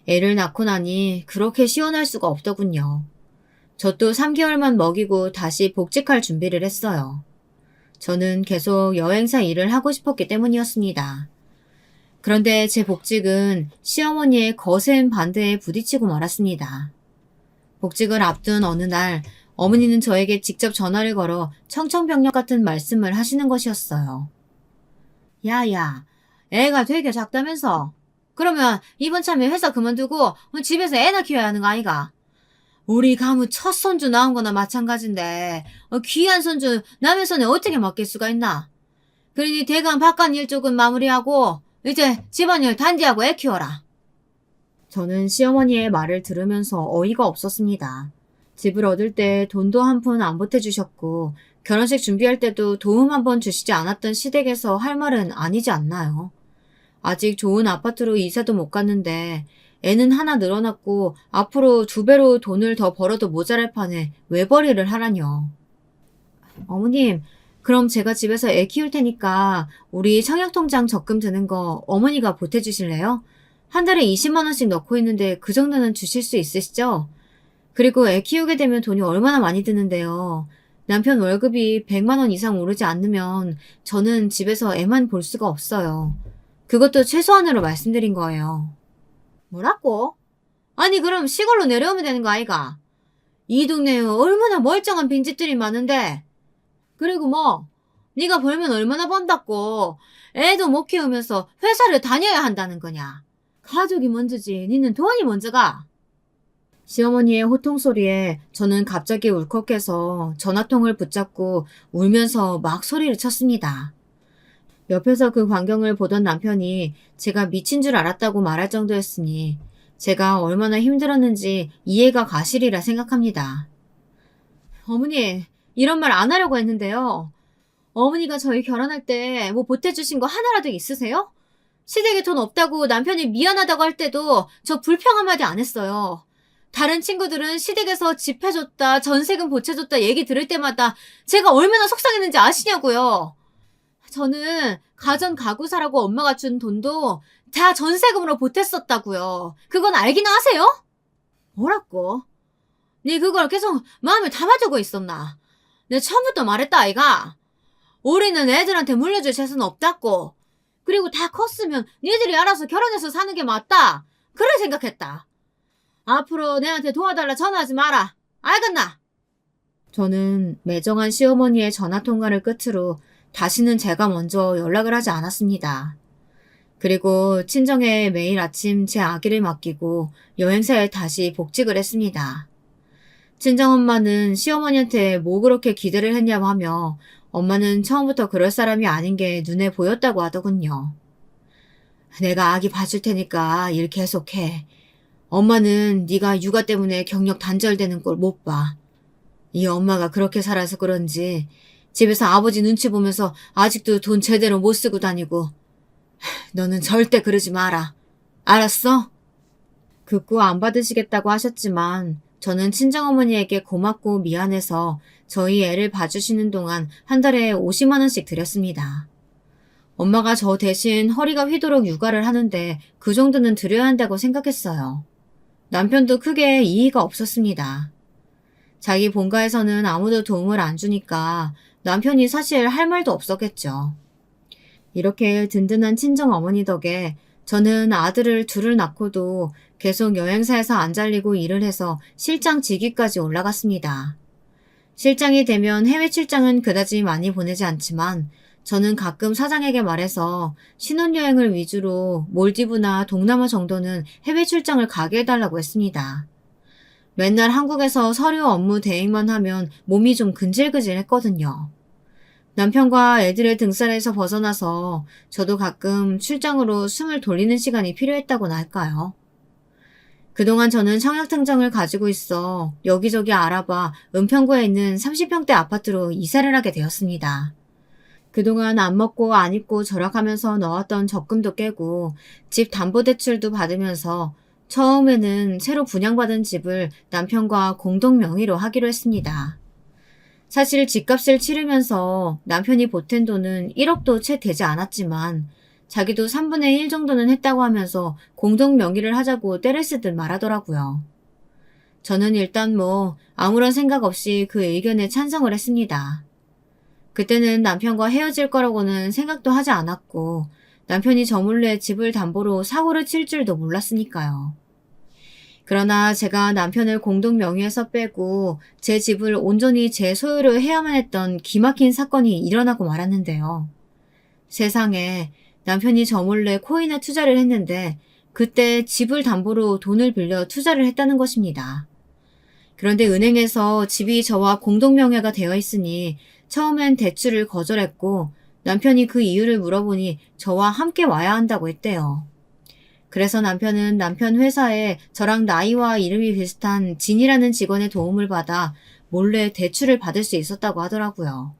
애를 낳고 나니 그렇게 시원할 수가 없더군요. 저 또 3개월만 먹이고 다시 복직할 준비를 했어요. 저는 계속 여행사 일을 하고 싶었기 때문이었습니다. 그런데 제 복직은 시어머니의 거센 반대에 부딪히고 말았습니다. 복직을 앞둔 어느 날 어머니는 저에게 직접 전화를 걸어 청천벽력 같은 말씀을 하시는 것이었어요. 야야, 애가 되게 작다면서? 그러면 이번 참에 회사 그만두고 집에서 애나 키워야 하는 거 아이가? 우리 가무 첫 손주 나온 거나 마찬가지인데 귀한 손주 남의 손에 어떻게 맡길 수가 있나? 그러니 대강 바깥 일 쪽은 마무리하고 이제 집안일 단디하고 애 키워라. 저는 시어머니의 말을 들으면서 어이가 없었습니다. 집을 얻을 때 돈도 한 푼 안 보태주셨고 결혼식 준비할 때도 도움 한 번 주시지 않았던 시댁에서 할 말은 아니지 않나요? 아직 좋은 아파트로 이사도 못 갔는데 애는 하나 늘어났고 앞으로 2배로 돈을 더 벌어도 모자랄 판에 외벌이를 하라뇨. 어머님, 그럼 제가 집에서 애 키울 테니까 우리 청약통장 적금 드는 거 어머니가 보태주실래요? 한 달에 20만 원씩 넣고 있는데 그 정도는 주실 수 있으시죠? 그리고 애 키우게 되면 돈이 얼마나 많이 드는데요. 남편 월급이 100만 원 이상 오르지 않으면 저는 집에서 애만 볼 수가 없어요. 그것도 최소한으로 말씀드린 거예요. 뭐라고? 아니 그럼 시골로 내려오면 되는 거 아이가? 이 동네에 얼마나 멀쩡한 빈집들이 많은데. 그리고 뭐 네가 벌면 얼마나 번다고 애도 못 키우면서 회사를 다녀야 한다는 거냐. 가족이 먼저지 니는 돈이 먼저가. 시어머니의 호통소리에 저는 갑자기 울컥해서 전화통을 붙잡고 울면서 막 소리를 쳤습니다. 옆에서 그 광경을 보던 남편이 제가 미친 줄 알았다고 말할 정도였으니 제가 얼마나 힘들었는지 이해가 가시리라 생각합니다. 어머니, 이런 말 안 하려고 했는데요. 어머니가 저희 결혼할 때 뭐 보태주신 거 하나라도 있으세요? 시댁에 돈 없다고 남편이 미안하다고 할 때도 저 불평 한마디 안 했어요. 다른 친구들은 시댁에서 집 해줬다, 전세금 보채줬다 얘기 들을 때마다 제가 얼마나 속상했는지 아시냐고요. 저는 가전 가구 사라고 엄마가 준 돈도 다 전세금으로 보탰었다고요. 그건 알기나 하세요? 뭐라고? 네 그걸 계속 마음에 담아두고 있었나? 내 처음부터 말했다 아이가. 우리는 애들한테 물려줄 재산은 없다고. 그리고 다 컸으면 니들이 알아서 결혼해서 사는 게 맞다. 그래 생각했다. 앞으로 내한테 도와달라 전화하지 마라. 알겠나? 저는 매정한 시어머니의 전화통화를 끝으로 다시는 제가 먼저 연락을 하지 않았습니다. 그리고 친정에 매일 아침 제 아기를 맡기고 여행사에 다시 복직을 했습니다. 친정엄마는 시어머니한테 뭐 그렇게 기대를 했냐고 하며 엄마는 처음부터 그럴 사람이 아닌 게 눈에 보였다고 하더군요. 내가 아기 봐줄 테니까 일 계속해. 엄마는 네가 육아 때문에 경력 단절되는 걸 못 봐. 이 엄마가 그렇게 살아서 그런지 집에서 아버지 눈치 보면서 아직도 돈 제대로 못 쓰고 다니고. 너는 절대 그러지 마라. 알았어? 극구 안 받으시겠다고 하셨지만 저는 친정어머니에게 고맙고 미안해서 저희 애를 봐주시는 동안 한 달에 50만 원씩 드렸습니다. 엄마가 저 대신 허리가 휘도록 육아를 하는데 그 정도는 드려야 한다고 생각했어요. 남편도 크게 이의가 없었습니다. 자기 본가에서는 아무도 도움을 안 주니까 남편이 사실 할 말도 없었겠죠. 이렇게 든든한 친정어머니 덕에 저는 아들을 둘을 낳고도 계속 여행사에서 안 잘리고 일을 해서 실장 직위까지 올라갔습니다. 실장이 되면 해외 출장은 그다지 많이 보내지 않지만 저는 가끔 사장에게 말해서 신혼여행을 위주로 몰디브나 동남아 정도는 해외 출장을 가게 해달라고 했습니다. 맨날 한국에서 서류 업무 대행만 하면 몸이 좀 근질근질 했거든요. 남편과 애들의 등살에서 벗어나서 저도 가끔 출장으로 숨을 돌리는 시간이 필요했다고나 할까요? 그동안 저는 청약증정을 가지고 있어 여기저기 알아봐 은평구에 있는 30평대 아파트로 이사를 하게 되었습니다. 그동안 안 먹고 안 입고 절약하면서 넣었던 적금도 깨고 집 담보대출도 받으면서 처음에는 새로 분양받은 집을 남편과 공동 명의로 하기로 했습니다. 사실 집값을 치르면서 남편이 보탠 돈은 1억도 채 되지 않았지만 자기도 3분의 1 정도는 했다고 하면서 공동 명의를 하자고 떼를 쓰듯 말하더라고요. 저는 일단 아무런 생각 없이 그 의견에 찬성을 했습니다. 그때는 남편과 헤어질 거라고는 생각도 하지 않았고 남편이 저 몰래 집을 담보로 사고를 칠 줄도 몰랐으니까요. 그러나 제가 남편을 공동 명의에서 빼고 제 집을 온전히 제 소유로 해야만 했던 기막힌 사건이 일어나고 말았는데요. 세상에 남편이 저 몰래 코인에 투자를 했는데 그때 집을 담보로 돈을 빌려 투자를 했다는 것입니다. 그런데 은행에서 집이 저와 공동 명의가 되어 있으니 처음엔 대출을 거절했고 남편이 그 이유를 물어보니 저와 함께 와야 한다고 했대요. 그래서 남편은 남편 회사에 저랑 나이와 이름이 비슷한 진이라는 직원의 도움을 받아 몰래 대출을 받을 수 있었다고 하더라고요.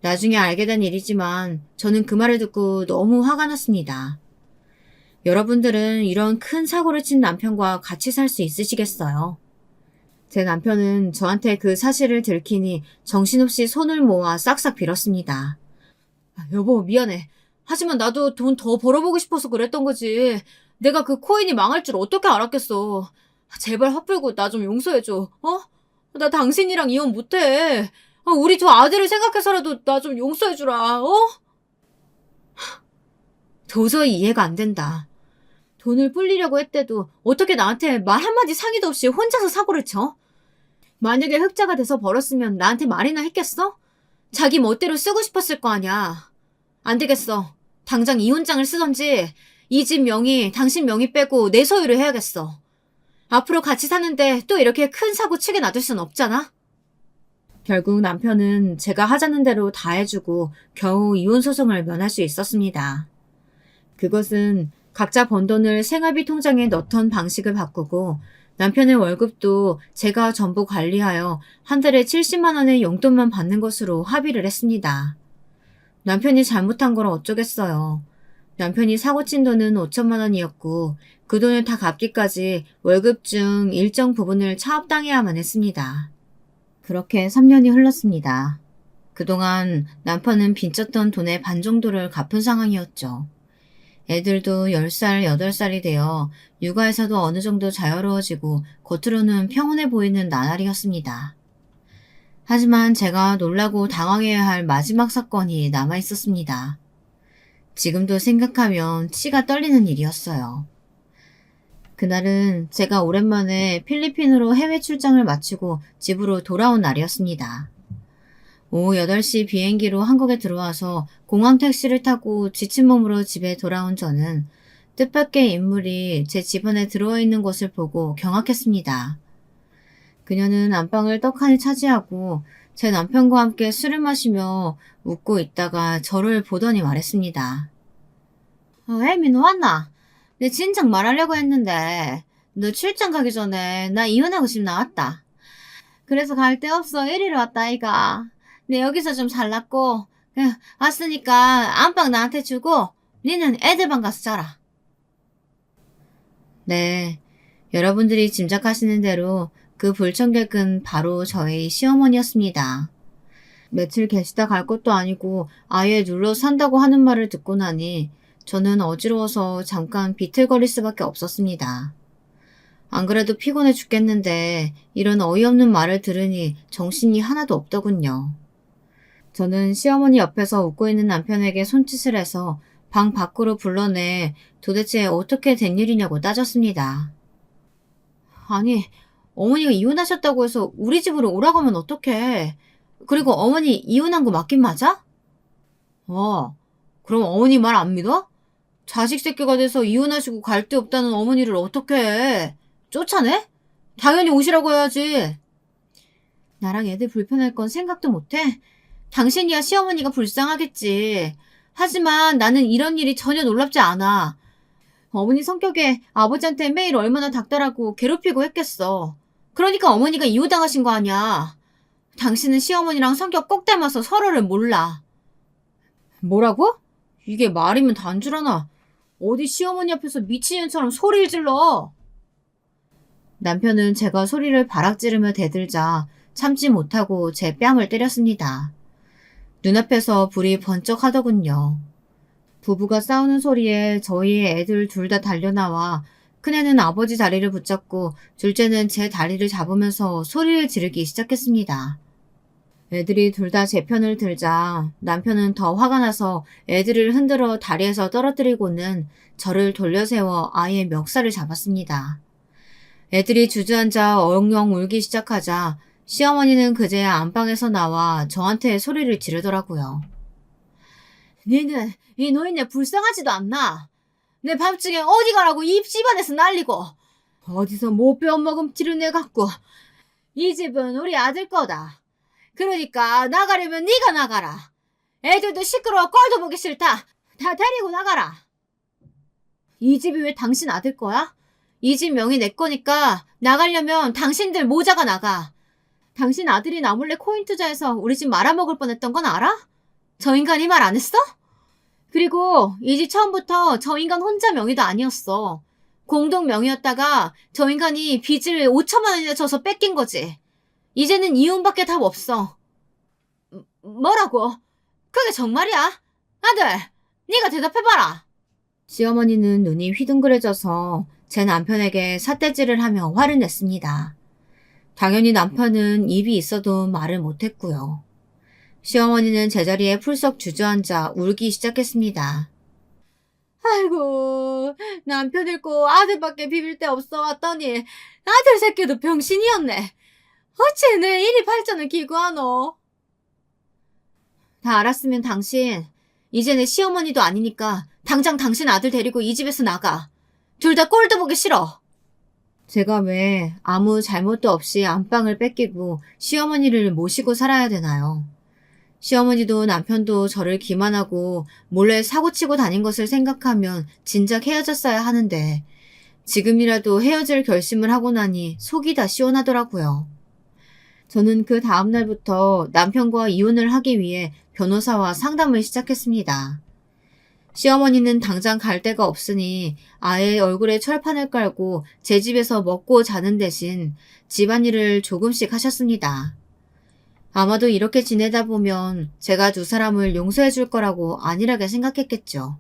나중에 알게 된 일이지만 저는 그 말을 듣고 너무 화가 났습니다. 여러분들은 이런 큰 사고를 친 남편과 같이 살 수 있으시겠어요? 제 남편은 저한테 그 사실을 들키니 정신없이 손을 모아 싹싹 빌었습니다. 여보, 미안해. 하지만 나도 돈 더 벌어보고 싶어서 그랬던 거지. 내가 그 코인이 망할 줄 어떻게 알았겠어. 제발 헛불고 나 좀 용서해줘. 나 당신이랑 이혼 못해. 우리 두 아들을 생각해서라도 나 좀 용서해주라. 도저히 이해가 안 된다. 돈을 불리려고 했대도 어떻게 나한테 말 한마디 상의도 없이 혼자서 사고를 쳐? 만약에 흑자가 돼서 벌었으면 나한테 말이나 했겠어? 자기 멋대로 쓰고 싶었을 거 아냐. 안 되겠어. 당장 이혼장을 쓰던지 이 집 명의 당신 명의 빼고 내 소유로 해야겠어. 앞으로 같이 사는데 또 이렇게 큰 사고 치게 놔둘 순 없잖아. 결국 남편은 제가 하자는 대로 다 해주고 겨우 이혼 소송을 면할 수 있었습니다. 그것은 각자 번 돈을 생활비 통장에 넣던 방식을 바꾸고 남편의 월급도 제가 전부 관리하여 한 달에 70만 원의 용돈만 받는 것으로 합의를 했습니다. 남편이 잘못한 걸 어쩌겠어요. 남편이 사고친 돈은 5천만 원이었고 그 돈을 다 갚기까지 월급 중 일정 부분을 차압당해야만 했습니다. 그렇게 3년이 흘렀습니다. 그동안 남편은 빚졌던 돈의 반 정도를 갚은 상황이었죠. 애들도 10살, 8살이 되어 육아에서도 어느 정도 자유로워지고 겉으로는 평온해 보이는 나날이었습니다. 하지만 제가 놀라고 당황해야 할 마지막 사건이 남아있었습니다. 지금도 생각하면 치가 떨리는 일이었어요. 그날은 제가 오랜만에 필리핀으로 해외 출장을 마치고 집으로 돌아온 날이었습니다. 오후 8시 비행기로 한국에 들어와서 공항 택시를 타고 지친 몸으로 집에 돌아온 저는 뜻밖의 인물이 제 집안에 들어와 있는 것을 보고 경악했습니다. 그녀는 안방을 떡하니 차지하고 제 남편과 함께 술을 마시며 웃고 있다가 저를 보더니 말했습니다. 혜미, 너 왔나? 내 진작 말하려고 했는데 너 출장 가기 전에 나 이혼하고 집 나왔다. 그래서 갈 데 없어 이리로 왔다 아이가. 내 여기서 좀 살랐고, 왔으니까 안방 나한테 주고, 니는 애들 방 가서 자라. 네, 여러분들이 짐작하시는 대로 그 불청객은 바로 저의 시어머니였습니다. 며칠 계시다 갈 것도 아니고 아예 눌러 산다고 하는 말을 듣고 나니 저는 어지러워서 잠깐 비틀거릴 수밖에 없었습니다. 안 그래도 피곤해 죽겠는데 이런 어이없는 말을 들으니 정신이 하나도 없더군요. 저는 시어머니 옆에서 웃고 있는 남편에게 손짓을 해서 방 밖으로 불러내 도대체 어떻게 된 일이냐고 따졌습니다. 아니, 어머니가 이혼하셨다고 해서 우리 집으로 오라고 하면 어떡해. 그리고 어머니 이혼한 거 맞긴 맞아? 그럼 어머니 말 안 믿어? 자식 새끼가 돼서 이혼하시고 갈 데 없다는 어머니를 어떻게 해? 쫓아내? 당연히 오시라고 해야지. 나랑 애들 불편할 건 생각도 못해? 당신이야 시어머니가 불쌍하겠지. 하지만 나는 이런 일이 전혀 놀랍지 않아. 어머니 성격에 아버지한테 매일 얼마나 닥달하고 괴롭히고 했겠어. 그러니까 어머니가 이혼당하신 거 아니야. 당신은 시어머니랑 성격 꼭 닮아서 서로를 몰라. 뭐라고? 이게 말이면 단줄하나. 어디 시어머니 앞에서 미친년처럼 소리를 질러. 남편은 제가 소리를 바락 지르며 대들자 참지 못하고 제 뺨을 때렸습니다. 눈앞에서 불이 번쩍하더군요. 부부가 싸우는 소리에 저희 애들 둘 다 달려나와 큰애는 아버지 다리를 붙잡고 둘째는 제 다리를 잡으면서 소리를 지르기 시작했습니다. 애들이 둘 다 제 편을 들자 남편은 더 화가 나서 애들을 흔들어 다리에서 떨어뜨리고는 저를 돌려세워 아예 멱살을 잡았습니다. 애들이 주저앉아 엉엉 울기 시작하자 시어머니는 그제야 안방에서 나와 저한테 소리를 지르더라고요. 니는 이 노인네 불쌍하지도 않나? 내 밤중에 어디 가라고 입 집안에서 날리고 어디서 못 배워먹은 티를 내갖고 이 집은 우리 아들 거다. 그러니까 나가려면 네가 나가라. 애들도 시끄러워 꼴도 보기 싫다. 다 데리고 나가라. 이 집이 왜 당신 아들 거야? 이 집 명의 내 거니까 나가려면 당신들 모자가 나가. 당신 아들이 나 몰래 코인 투자해서 우리 집 말아먹을 뻔했던 건 알아? 저 인간이 말 안 했어? 그리고 이 집 처음부터 저 인간 혼자 명의도 아니었어. 공동 명의였다가 저 인간이 빚을 5천만 원이나 져서 뺏긴 거지. 이제는 이혼밖에 답 없어. 뭐라고? 그게 정말이야? 아들, 네가 대답해봐라. 시어머니는 눈이 휘둥그레져서 제 남편에게 삿대질을 하며 화를 냈습니다. 당연히 남편은 입이 있어도 말을 못했고요. 시어머니는 제자리에 풀썩 주저앉아 울기 시작했습니다. 아이고, 남편 잃고 아들밖에 비빌 데 없어 왔더니 아들 새끼도 병신이었네. 어째 내 이리 발전을 기구하노? 다 알았으면 당신, 이제 내 시어머니도 아니니까 당장 당신 아들 데리고 이 집에서 나가. 둘 다 꼴도 보기 싫어. 제가 왜 아무 잘못도 없이 안방을 뺏기고 시어머니를 모시고 살아야 되나요? 시어머니도 남편도 저를 기만하고 몰래 사고치고 다닌 것을 생각하면 진작 헤어졌어야 하는데 지금이라도 헤어질 결심을 하고 나니 속이 다 시원하더라고요. 저는 그 다음 날부터 남편과 이혼을 하기 위해 변호사와 상담을 시작했습니다. 시어머니는 당장 갈 데가 없으니 아예 얼굴에 철판을 깔고 제 집에서 먹고 자는 대신 집안일을 조금씩 하셨습니다. 아마도 이렇게 지내다 보면 제가 두 사람을 용서해 줄 거라고 안일하게 생각했겠죠.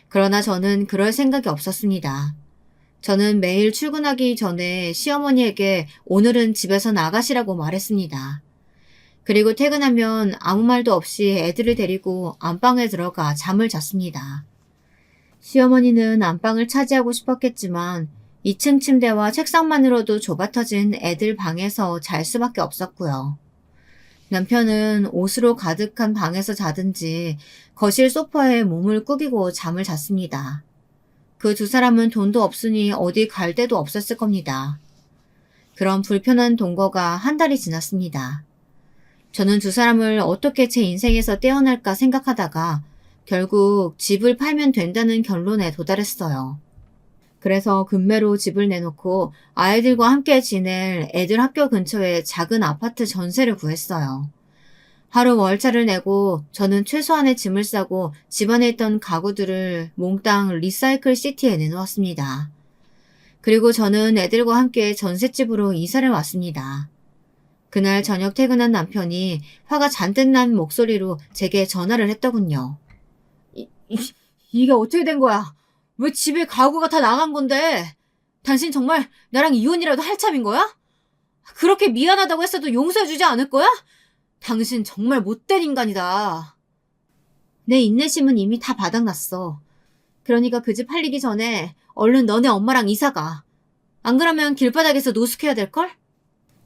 그러나 저는 그럴 생각이 없었습니다. 저는 매일 출근하기 전에 시어머니에게 오늘은 집에서 나가시라고 말했습니다. 그리고 퇴근하면 아무 말도 없이 애들을 데리고 안방에 들어가 잠을 잤습니다. 시어머니는 안방을 차지하고 싶었겠지만 2층 침대와 책상만으로도 좁아터진 애들 방에서 잘 수밖에 없었고요. 남편은 옷으로 가득한 방에서 자든지 거실 소파에 몸을 꾸기고 잠을 잤습니다. 그 두 사람은 돈도 없으니 어디 갈 데도 없었을 겁니다. 그런 불편한 동거가 한 달이 지났습니다. 저는 두 사람을 어떻게 제 인생에서 떼어낼까 생각하다가 결국 집을 팔면 된다는 결론에 도달했어요. 그래서 금매로 집을 내놓고 아이들과 함께 지낼 애들 학교 근처에 작은 아파트 전세를 구했어요. 하루 월차를 내고 저는 최소한의 짐을 싸고 집안에 있던 가구들을 몽땅 리사이클 시티에 내놓았습니다. 그리고 저는 애들과 함께 전셋집으로 이사를 왔습니다. 그날 저녁 퇴근한 남편이 화가 잔뜩 난 목소리로 제게 전화를 했더군요. 이게 어떻게 된 거야? 왜 집에 가구가 다 나간 건데? 당신 정말 나랑 이혼이라도 할 참인 거야? 그렇게 미안하다고 했어도 용서해주지 않을 거야? 당신 정말 못된 인간이다. 내 인내심은 이미 다 바닥났어. 그러니까 그 집 팔리기 전에 얼른 너네 엄마랑 이사 가. 안 그러면 길바닥에서 노숙해야 될걸?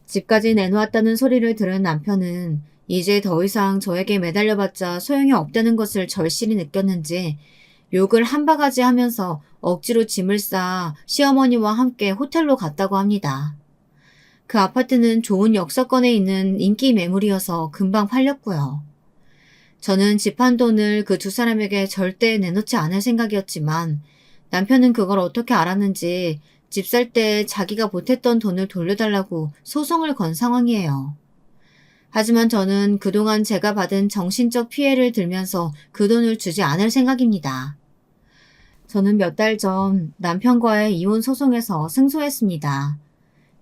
집까지 내놓았다는 소리를 들은 남편은 이제 더 이상 저에게 매달려봤자 소용이 없다는 것을 절실히 느꼈는지 욕을 한 바가지 하면서 억지로 짐을 싸 시어머니와 함께 호텔로 갔다고 합니다. 그 아파트는 좋은 역세권에 있는 인기 매물이어서 금방 팔렸고요. 저는 집 한 돈을 그 두 사람에게 절대 내놓지 않을 생각이었지만 남편은 그걸 어떻게 알았는지 집 살 때 자기가 보탰던 돈을 돌려달라고 소송을 건 상황이에요. 하지만 저는 그동안 제가 받은 정신적 피해를 들면서 그 돈을 주지 않을 생각입니다. 저는 몇 달 전 남편과의 이혼 소송에서 승소했습니다.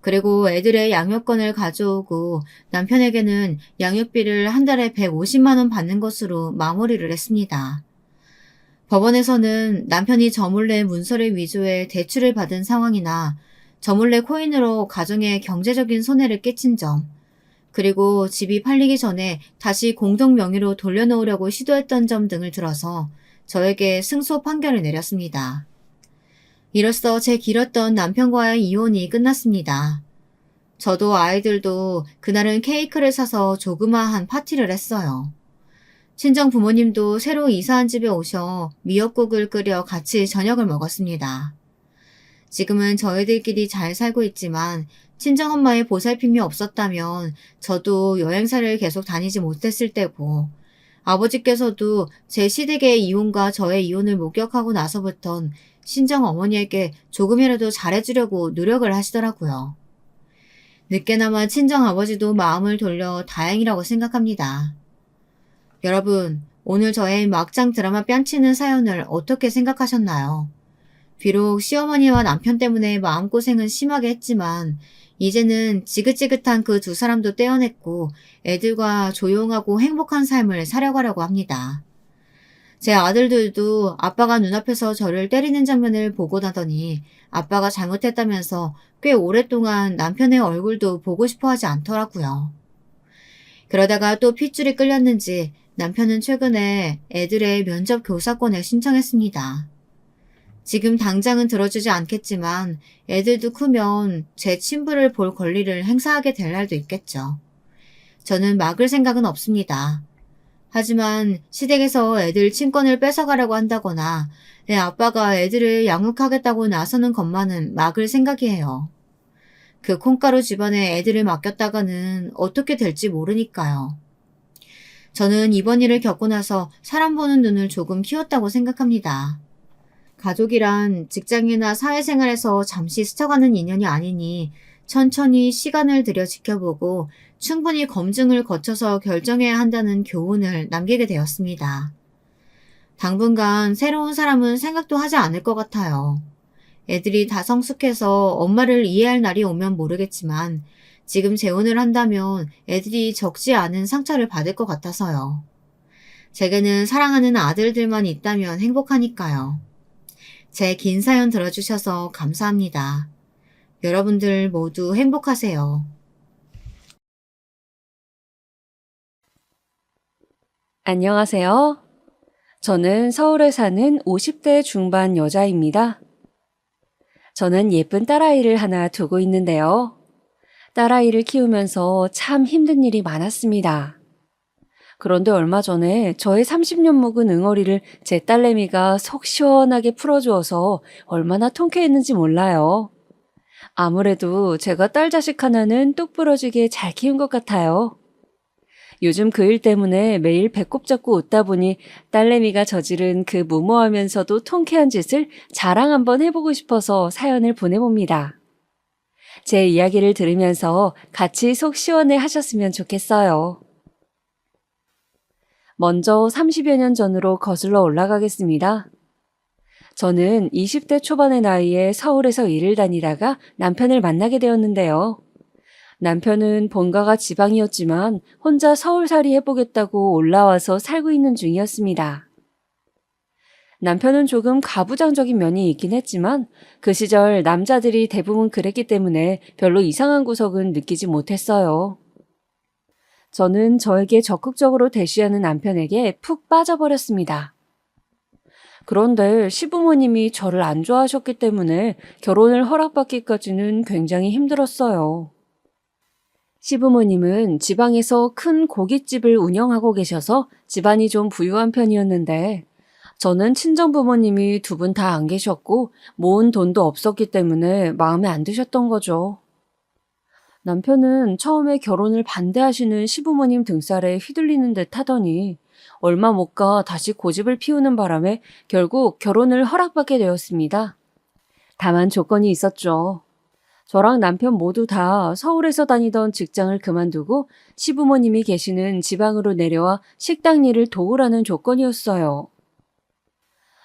그리고 애들의 양육권을 가져오고 남편에게는 양육비를 한 달에 150만 원 받는 것으로 마무리를 했습니다. 법원에서는 남편이 저 몰래 문서를 위조해 대출을 받은 상황이나 저 몰래 코인으로 가정에 경제적인 손해를 끼친 점, 그리고 집이 팔리기 전에 다시 공동 명의로 돌려놓으려고 시도했던 점 등을 들어서 저에게 승소 판결을 내렸습니다. 이로써 제 길었던 남편과의 이혼이 끝났습니다. 저도 아이들도 그날은 케이크를 사서 조그마한 파티를 했어요. 친정 부모님도 새로 이사한 집에 오셔 미역국을 끓여 같이 저녁을 먹었습니다. 지금은 저희들끼리 잘 살고 있지만 친정엄마의 보살핌이 없었다면 저도 여행사를 계속 다니지 못했을 때고 아버지께서도 제 시댁의 이혼과 저의 이혼을 목격하고 나서부턴 친정어머니에게 조금이라도 잘해주려고 노력을 하시더라고요. 늦게나마 친정아버지도 마음을 돌려 다행이라고 생각합니다. 여러분, 오늘 저의 막장 드라마 뺨치는 사연을 어떻게 생각하셨나요? 비록 시어머니와 남편 때문에 마음고생은 심하게 했지만 이제는 지긋지긋한 그 두 사람도 떼어냈고 애들과 조용하고 행복한 삶을 살아가려고 합니다. 제 아들들도 아빠가 눈앞에서 저를 때리는 장면을 보고 나더니 아빠가 잘못했다면서 꽤 오랫동안 남편의 얼굴도 보고 싶어 하지 않더라고요. 그러다가 또 핏줄이 끌렸는지 남편은 최근에 애들의 면접 교사권을 신청했습니다. 지금 당장은 들어주지 않겠지만 애들도 크면 제 친부를 볼 권리를 행사하게 될 날도 있겠죠. 저는 막을 생각은 없습니다. 하지만 시댁에서 애들 친권을 뺏어가려고 한다거나 내 아빠가 애들을 양육하겠다고 나서는 것만은 막을 생각이에요. 그 콩가루 집안에 애들을 맡겼다가는 어떻게 될지 모르니까요. 저는 이번 일을 겪고 나서 사람 보는 눈을 조금 키웠다고 생각합니다. 가족이란 직장이나 사회생활에서 잠시 스쳐가는 인연이 아니니 천천히 시간을 들여 지켜보고 충분히 검증을 거쳐서 결정해야 한다는 교훈을 남기게 되었습니다. 당분간 새로운 사람은 생각도 하지 않을 것 같아요. 애들이 다 성숙해서 엄마를 이해할 날이 오면 모르겠지만 지금 재혼을 한다면 애들이 적지 않은 상처를 받을 것 같아서요. 제게는 사랑하는 아들들만 있다면 행복하니까요. 제 긴 사연 들어주셔서 감사합니다. 여러분들 모두 행복하세요. 안녕하세요. 저는 서울에 사는 50대 중반 여자입니다. 저는 예쁜 딸아이를 하나 두고 있는데요. 딸아이를 키우면서 참 힘든 일이 많았습니다. 그런데 얼마 전에 저의 30년 묵은 응어리를 제 딸내미가 속 시원하게 풀어주어서 얼마나 통쾌했는지 몰라요. 아무래도 제가 딸 자식 하나는 똑 부러지게 잘 키운 것 같아요. 요즘 그 일 때문에 매일 배꼽 잡고 웃다 보니 딸내미가 저지른 그 무모하면서도 통쾌한 짓을 자랑 한번 해보고 싶어서 사연을 보내봅니다. 제 이야기를 들으면서 같이 속 시원해 하셨으면 좋겠어요. 먼저 30여 년 전으로 거슬러 올라가겠습니다. 저는 20대 초반의 나이에 서울에서 일을 다니다가 남편을 만나게 되었는데요. 남편은 본가가 지방이었지만 혼자 서울살이 해보겠다고 올라와서 살고 있는 중이었습니다. 남편은 조금 가부장적인 면이 있긴 했지만 그 시절 남자들이 대부분 그랬기 때문에 별로 이상한 구석은 느끼지 못했어요. 저는 저에게 적극적으로 대시하는 남편에게 푹 빠져버렸습니다. 그런데 시부모님이 저를 안 좋아하셨기 때문에 결혼을 허락받기까지는 굉장히 힘들었어요. 시부모님은 지방에서 큰 고깃집을 운영하고 계셔서 집안이 좀 부유한 편이었는데 저는 친정부모님이 두 분 다 안 계셨고 모은 돈도 없었기 때문에 마음에 안 드셨던 거죠. 남편은 처음에 결혼을 반대하시는 시부모님 등살에 휘둘리는 듯 하더니 얼마 못 가 다시 고집을 피우는 바람에 결국 결혼을 허락받게 되었습니다. 다만 조건이 있었죠. 저랑 남편 모두 다 서울에서 다니던 직장을 그만두고 시부모님이 계시는 지방으로 내려와 식당 일을 도우라는 조건이었어요.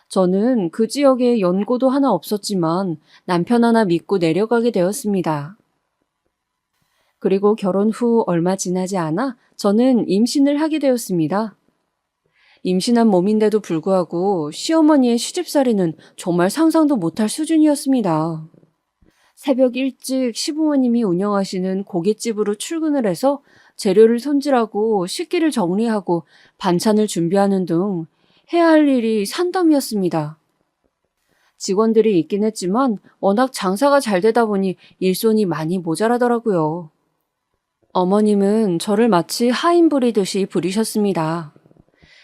저는 그 지역에 연고도 하나 없었지만 남편 하나 믿고 내려가게 되었습니다. 그리고 결혼 후 얼마 지나지 않아 저는 임신을 하게 되었습니다. 임신한 몸인데도 불구하고 시어머니의 시집살이는 정말 상상도 못할 수준이었습니다. 새벽 일찍 시부모님이 운영하시는 고깃집으로 출근을 해서 재료를 손질하고 식기를 정리하고 반찬을 준비하는 등 해야 할 일이 산더미였습니다. 직원들이 있긴 했지만 워낙 장사가 잘 되다 보니 일손이 많이 모자라더라고요. 어머님은 저를 마치 하인 부리듯이 부리셨습니다.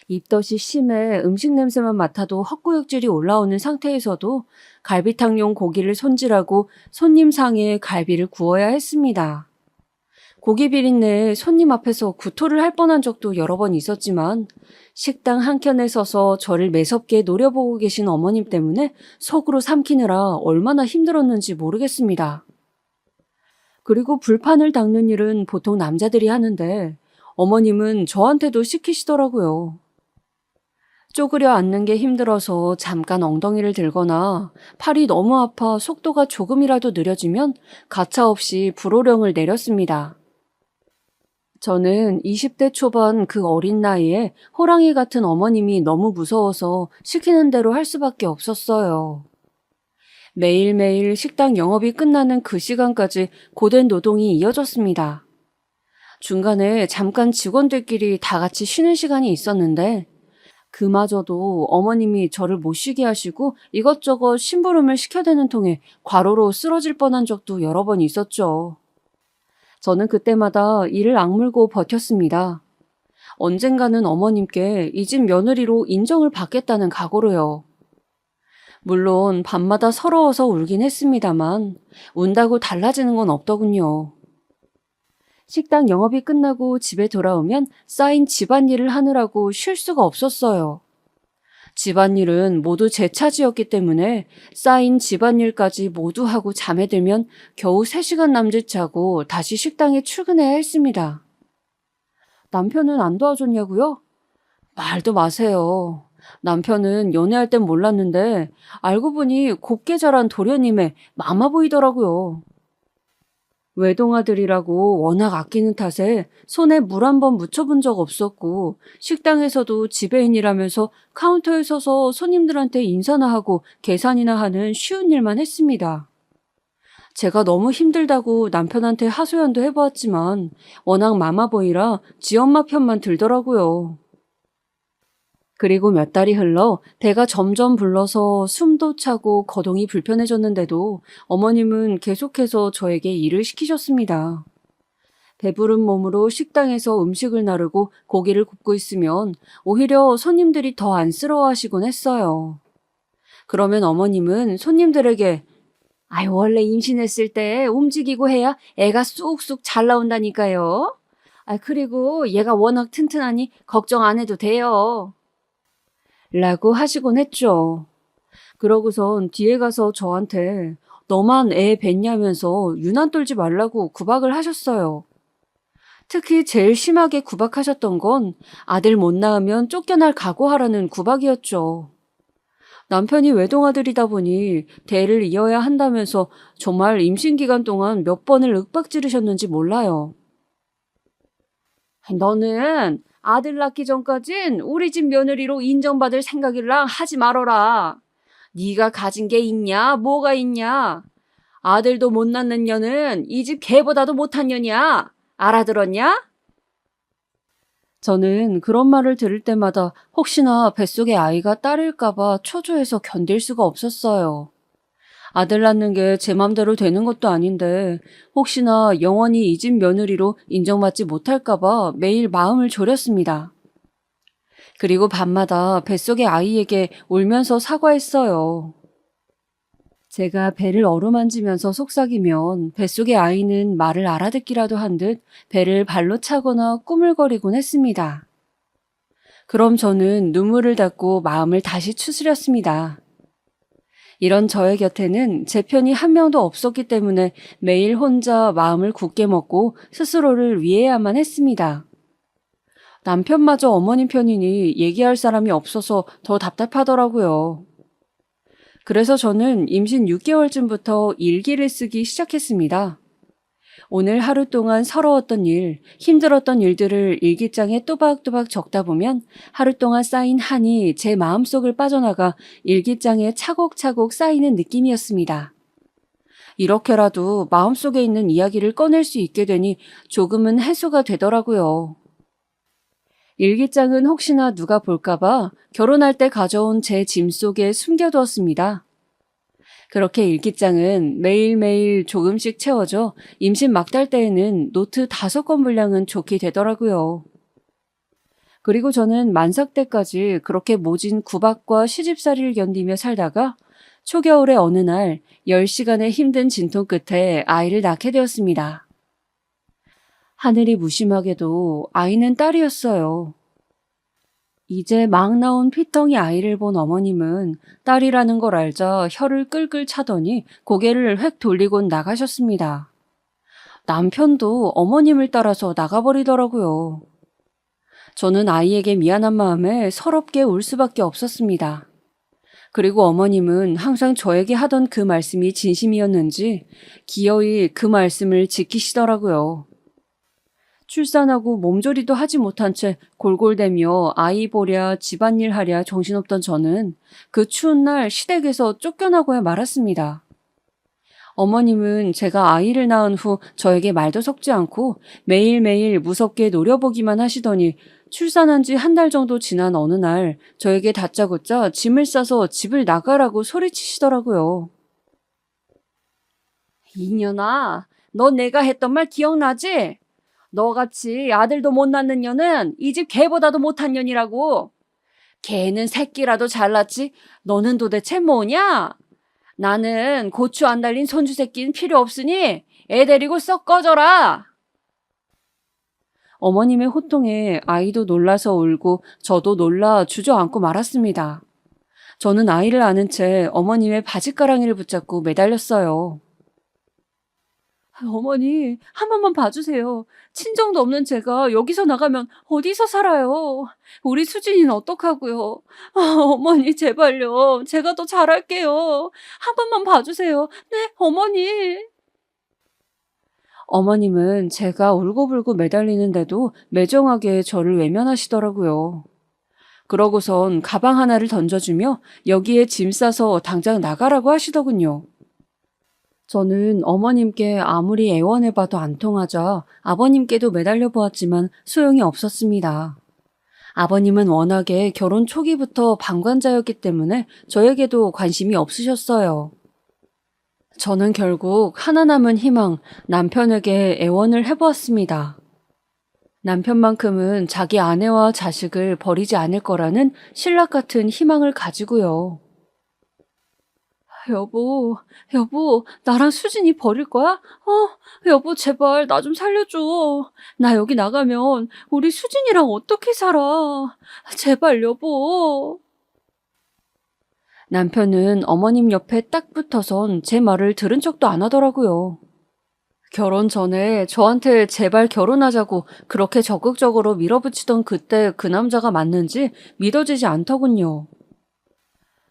입덧이 심해 음식 냄새만 맡아도 헛구역질이 올라오는 상태에서도 갈비탕용 고기를 손질하고 손님 상에 갈비를 구워야 했습니다. 고기 비린내에 손님 앞에서 구토를 할 뻔한 적도 여러 번 있었지만 식당 한켠에 서서 저를 매섭게 노려보고 계신 어머님 때문에 속으로 삼키느라 얼마나 힘들었는지 모르겠습니다. 그리고 불판을 닦는 일은 보통 남자들이 하는데 어머님은 저한테도 시키시더라고요. 쪼그려 앉는 게 힘들어서 잠깐 엉덩이를 들거나 팔이 너무 아파 속도가 조금이라도 느려지면 가차없이 불호령을 내렸습니다. 저는 20대 초반 그 어린 나이에 호랑이 같은 어머님이 너무 무서워서 시키는 대로 할 수밖에 없었어요. 매일매일 식당 영업이 끝나는 그 시간까지 고된 노동이 이어졌습니다. 중간에 잠깐 직원들끼리 다 같이 쉬는 시간이 있었는데 그마저도 어머님이 저를 못 쉬게 하시고 이것저것 심부름을 시켜대는 통에 과로로 쓰러질 뻔한 적도 여러 번 있었죠. 저는 그때마다 이를 악물고 버텼습니다. 언젠가는 어머님께 이 집 며느리로 인정을 받겠다는 각오로요. 물론 밤마다 서러워서 울긴 했습니다만 운다고 달라지는 건 없더군요. 식당 영업이 끝나고 집에 돌아오면 쌓인 집안일을 하느라고 쉴 수가 없었어요. 집안일은 모두 제 차지였기 때문에 쌓인 집안일까지 모두 하고 잠에 들면 겨우 3시간 남짓 자고 다시 식당에 출근해야 했습니다. 남편은 안 도와줬냐고요? 말도 마세요. 남편은 연애할 땐 몰랐는데 알고 보니 곱게 자란 도련님의 마마보이더라고요. 외동아들이라고 워낙 아끼는 탓에 손에 물 한 번 묻혀본 적 없었고 식당에서도 지배인이라면서 카운터에 서서 손님들한테 인사나 하고 계산이나 하는 쉬운 일만 했습니다. 제가 너무 힘들다고 남편한테 하소연도 해보았지만 워낙 마마보이라 지엄마 편만 들더라고요. 그리고 몇 달이 흘러 배가 점점 불러서 숨도 차고 거동이 불편해졌는데도 어머님은 계속해서 저에게 일을 시키셨습니다. 배부른 몸으로 식당에서 음식을 나르고 고기를 굽고 있으면 오히려 손님들이 더 안쓰러워하시곤 했어요. 그러면 어머님은 손님들에게 아유 원래 임신했을 때 움직이고 해야 애가 쑥쑥 잘 나온다니까요. 그리고 얘가 워낙 튼튼하니 걱정 안 해도 돼요. 라고 하시곤 했죠. 그러고선 뒤에 가서 저한테 너만 애 뱄냐면서 유난 떨지 말라고 구박을 하셨어요. 특히 제일 심하게 구박하셨던 건 아들 못 낳으면 쫓겨날 각오하라는 구박이었죠. 남편이 외동아들이다 보니 대를 이어야 한다면서 정말 임신 기간 동안 몇 번을 윽박지르셨는지 몰라요. 너는 아들 낳기 전까진 우리 집 며느리로 인정받을 생각이랑 하지 말어라. 네가 가진 게 있냐, 뭐가 있냐. 아들도 못 낳는 년은 이 집 개보다도 못한 년이야. 알아들었냐? 저는 그런 말을 들을 때마다 혹시나 뱃속의 아이가 딸일까봐 초조해서 견딜 수가 없었어요. 아들 낳는 게 제 맘대로 되는 것도 아닌데 혹시나 영원히 이 집 며느리로 인정받지 못할까봐 매일 마음을 졸였습니다. 그리고 밤마다 뱃속의 아이에게 울면서 사과했어요. 제가 배를 어루만지면서 속삭이면 뱃속의 아이는 말을 알아듣기라도 한 듯 배를 발로 차거나 꾸물거리곤 했습니다. 그럼 저는 눈물을 닦고 마음을 다시 추스렸습니다. 이런 저의 곁에는 제 편이 한 명도 없었기 때문에 매일 혼자 마음을 굳게 먹고 스스로를 위해야만 했습니다. 남편마저 어머님 편이니 얘기할 사람이 없어서 더 답답하더라고요. 그래서 저는 임신 6개월쯤부터 일기를 쓰기 시작했습니다. 오늘 하루 동안 서러웠던 일, 힘들었던 일들을 일기장에 또박또박 적다 보면 하루 동안 쌓인 한이 제 마음속을 빠져나가 일기장에 차곡차곡 쌓이는 느낌이었습니다. 이렇게라도 마음속에 있는 이야기를 꺼낼 수 있게 되니 조금은 해소가 되더라고요. 일기장은 혹시나 누가 볼까봐 결혼할 때 가져온 제 짐 속에 숨겨두었습니다. 그렇게 일기장은 매일매일 조금씩 채워져 임신 막달 때에는 노트 5권 분량은 좋게 되더라고요. 그리고 저는 만삭 때까지 그렇게 모진 구박과 시집살이를 견디며 살다가 초겨울의 어느 날 10시간의 힘든 진통 끝에 아이를 낳게 되었습니다. 하늘이 무심하게도 아이는 딸이었어요. 이제 막 나온 피덩이 아이를 본 어머님은 딸이라는 걸 알자 혀를 끌끌 차더니 고개를 획 돌리곤 나가셨습니다. 남편도 어머님을 따라서 나가버리더라고요. 저는 아이에게 미안한 마음에 서럽게 울 수밖에 없었습니다. 그리고 어머님은 항상 저에게 하던 그 말씀이 진심이었는지 기어이 그 말씀을 지키시더라고요. 출산하고 몸조리도 하지 못한 채 골골대며 아이 보랴 집안일 하랴 정신없던 저는 그 추운 날 시댁에서 쫓겨나고야 말았습니다. 어머님은 제가 아이를 낳은 후 저에게 말도 섞지 않고 매일매일 무섭게 노려보기만 하시더니 출산한 지 한 달 정도 지난 어느 날 저에게 다짜고짜 짐을 싸서 집을 나가라고 소리치시더라고요. 이년아, 너 내가 했던 말 기억나지? 너같이 아들도 못 낳는 년은 이 집 개보다도 못한 년이라고. 개는 새끼라도 잘났지 너는 도대체 뭐냐? 나는 고추 안 달린 손주 새끼는 필요 없으니 애 데리고 썩 꺼져라. 어머님의 호통에 아이도 놀라서 울고 저도 놀라 주저앉고 말았습니다. 저는 아이를 안은 채 어머님의 바짓가랑이를 붙잡고 매달렸어요. 어머니, 한 번만 봐주세요. 친정도 없는 제가 여기서 나가면 어디서 살아요? 우리 수진이는 어떡하고요? 어머니, 제발요. 제가 더 잘할게요. 한 번만 봐주세요. 네, 어머니. 어머님은 제가 울고불고 매달리는데도 매정하게 저를 외면하시더라고요. 그러고선 가방 하나를 던져주며 여기에 짐 싸서 당장 나가라고 하시더군요. 저는 어머님께 아무리 애원해봐도 안 통하자 아버님께도 매달려 보았지만 소용이 없었습니다. 아버님은 워낙에 결혼 초기부터 방관자였기 때문에 저에게도 관심이 없으셨어요. 저는 결국 하나 남은 희망, 남편에게 애원을 해보았습니다. 남편만큼은 자기 아내와 자식을 버리지 않을 거라는 신락 같은 희망을 가지고요. 여보, 나랑 수진이 버릴 거야? 여보, 제발 나 좀 살려줘. 나 여기 나가면 우리 수진이랑 어떻게 살아? 제발, 여보. 남편은 어머님 옆에 딱 붙어선 제 말을 들은 척도 안 하더라고요. 결혼 전에 저한테 제발 결혼하자고 그렇게 적극적으로 밀어붙이던 그때 그 남자가 맞는지 믿어지지 않더군요.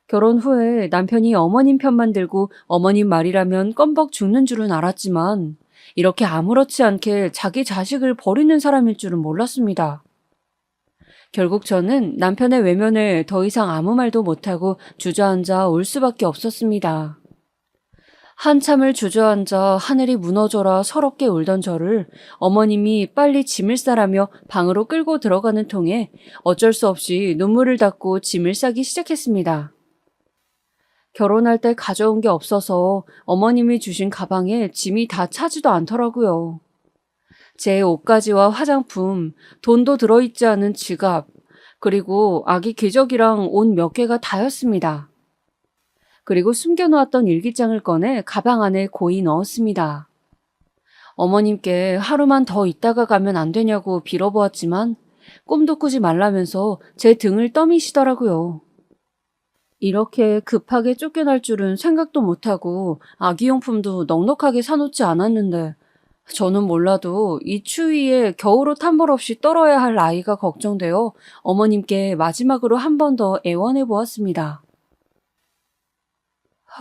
결혼 후에 남편이 어머님 편만 들고 어머님 말이라면 껌벅 죽는 줄은 알았지만 이렇게 아무렇지 않게 자기 자식을 버리는 사람일 줄은 몰랐습니다. 결국 저는 남편의 외면에 더 이상 아무 말도 못하고 주저앉아 울 수밖에 없었습니다. 한참을 주저앉아 하늘이 무너져라 서럽게 울던 저를 어머님이 빨리 짐을 싸라며 방으로 끌고 들어가는 통에 어쩔 수 없이 눈물을 닦고 짐을 싸기 시작했습니다. 결혼할 때 가져온 게 없어서 어머님이 주신 가방에 짐이 다 차지도 않더라고요. 제 옷가지와 화장품, 돈도 들어있지 않은 지갑, 그리고 아기 기저귀랑 옷 몇 개가 다였습니다. 그리고 숨겨놓았던 일기장을 꺼내 가방 안에 고이 넣었습니다. 어머님께 하루만 더 있다가 가면 안 되냐고 빌어보았지만 꿈도 꾸지 말라면서 제 등을 떠미시더라고요. 이렇게 급하게 쫓겨날 줄은 생각도 못하고 아기용품도 넉넉하게 사놓지 않았는데 저는 몰라도 이 추위에 겨울옷 한 벌 없이 떨어야 할 아이가 걱정되어 어머님께 마지막으로 한 번 더 애원해 보았습니다.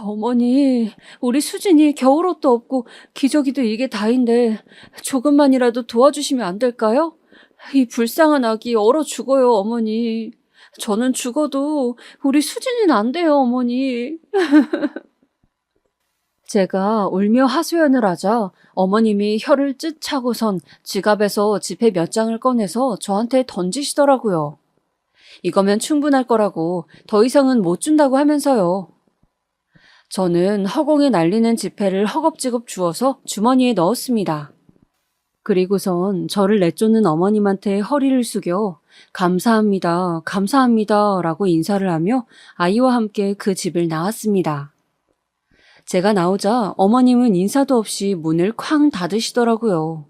어머니, 우리 수진이 겨울옷도 없고 기저귀도 이게 다인데 조금만이라도 도와주시면 안 될까요? 이 불쌍한 아기 얼어 죽어요, 어머니. 저는 죽어도 우리 수진이는 안 돼요, 어머니. 제가 울며 하소연을 하자 어머님이 혀를 쯧 차고선 지갑에서 지폐 몇 장을 꺼내서 저한테 던지시더라고요. 이거면 충분할 거라고 더 이상은 못 준다고 하면서요. 저는 허공에 날리는 지폐를 허겁지겁 주워서 주머니에 넣었습니다. 그리고선 저를 내쫓는 어머님한테 허리를 숙여 감사합니다, 감사합니다 라고 인사를 하며 아이와 함께 그 집을 나왔습니다. 제가 나오자 어머님은 인사도 없이 문을 쾅 닫으시더라고요.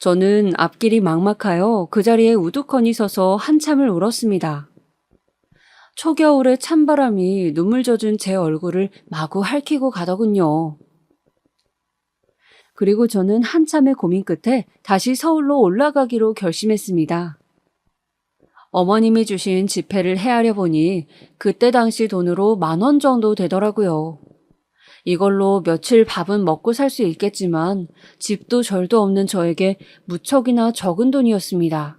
저는 앞길이 막막하여 그 자리에 우두커니 서서 한참을 울었습니다. 초겨울의 찬바람이 눈물 젖은 제 얼굴을 마구 핥히고 가더군요. 그리고 저는 한참의 고민 끝에 다시 서울로 올라가기로 결심했습니다. 어머님이 주신 지폐를 헤아려 보니 그때 당시 돈으로 10,000원 정도 되더라고요. 이걸로 며칠 밥은 먹고 살 수 있겠지만 집도 절도 없는 저에게 무척이나 적은 돈이었습니다.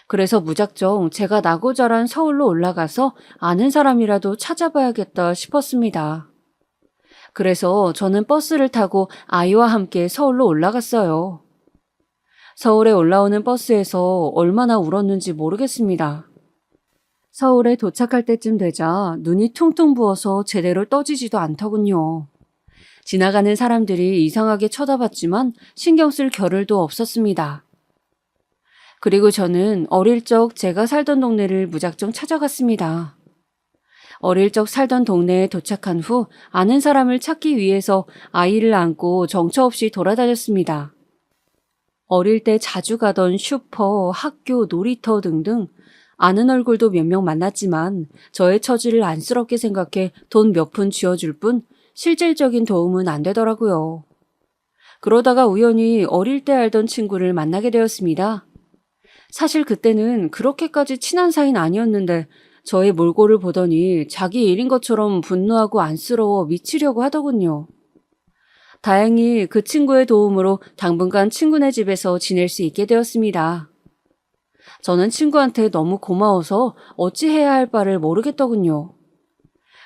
그래서 무작정 제가 나고 자란 서울로 올라가서 아는 사람이라도 찾아봐야겠다 싶었습니다. 그래서 저는 버스를 타고 아이와 함께 서울로 올라갔어요. 서울에 올라오는 버스에서 얼마나 울었는지 모르겠습니다. 서울에 도착할 때쯤 되자 눈이 퉁퉁 부어서 제대로 떠지지도 않더군요. 지나가는 사람들이 이상하게 쳐다봤지만 신경 쓸 겨를도 없었습니다. 그리고 저는 어릴 적 제가 살던 동네를 무작정 찾아갔습니다. 어릴 적 살던 동네에 도착한 후 아는 사람을 찾기 위해서 아이를 안고 정처 없이 돌아다녔습니다. 어릴 때 자주 가던 슈퍼, 학교, 놀이터 등등 아는 얼굴도 몇 명 만났지만 저의 처지를 안쓰럽게 생각해 돈 몇 푼 쥐어줄 뿐 실질적인 도움은 안 되더라고요. 그러다가 우연히 어릴 때 알던 친구를 만나게 되었습니다. 사실 그때는 그렇게까지 친한 사이는 아니었는데 저의 몰골을 보더니 자기 일인 것처럼 분노하고 안쓰러워 미치려고 하더군요. 다행히 그 친구의 도움으로 당분간 친구네 집에서 지낼 수 있게 되었습니다. 저는 친구한테 너무 고마워서 어찌 해야 할 바를 모르겠더군요.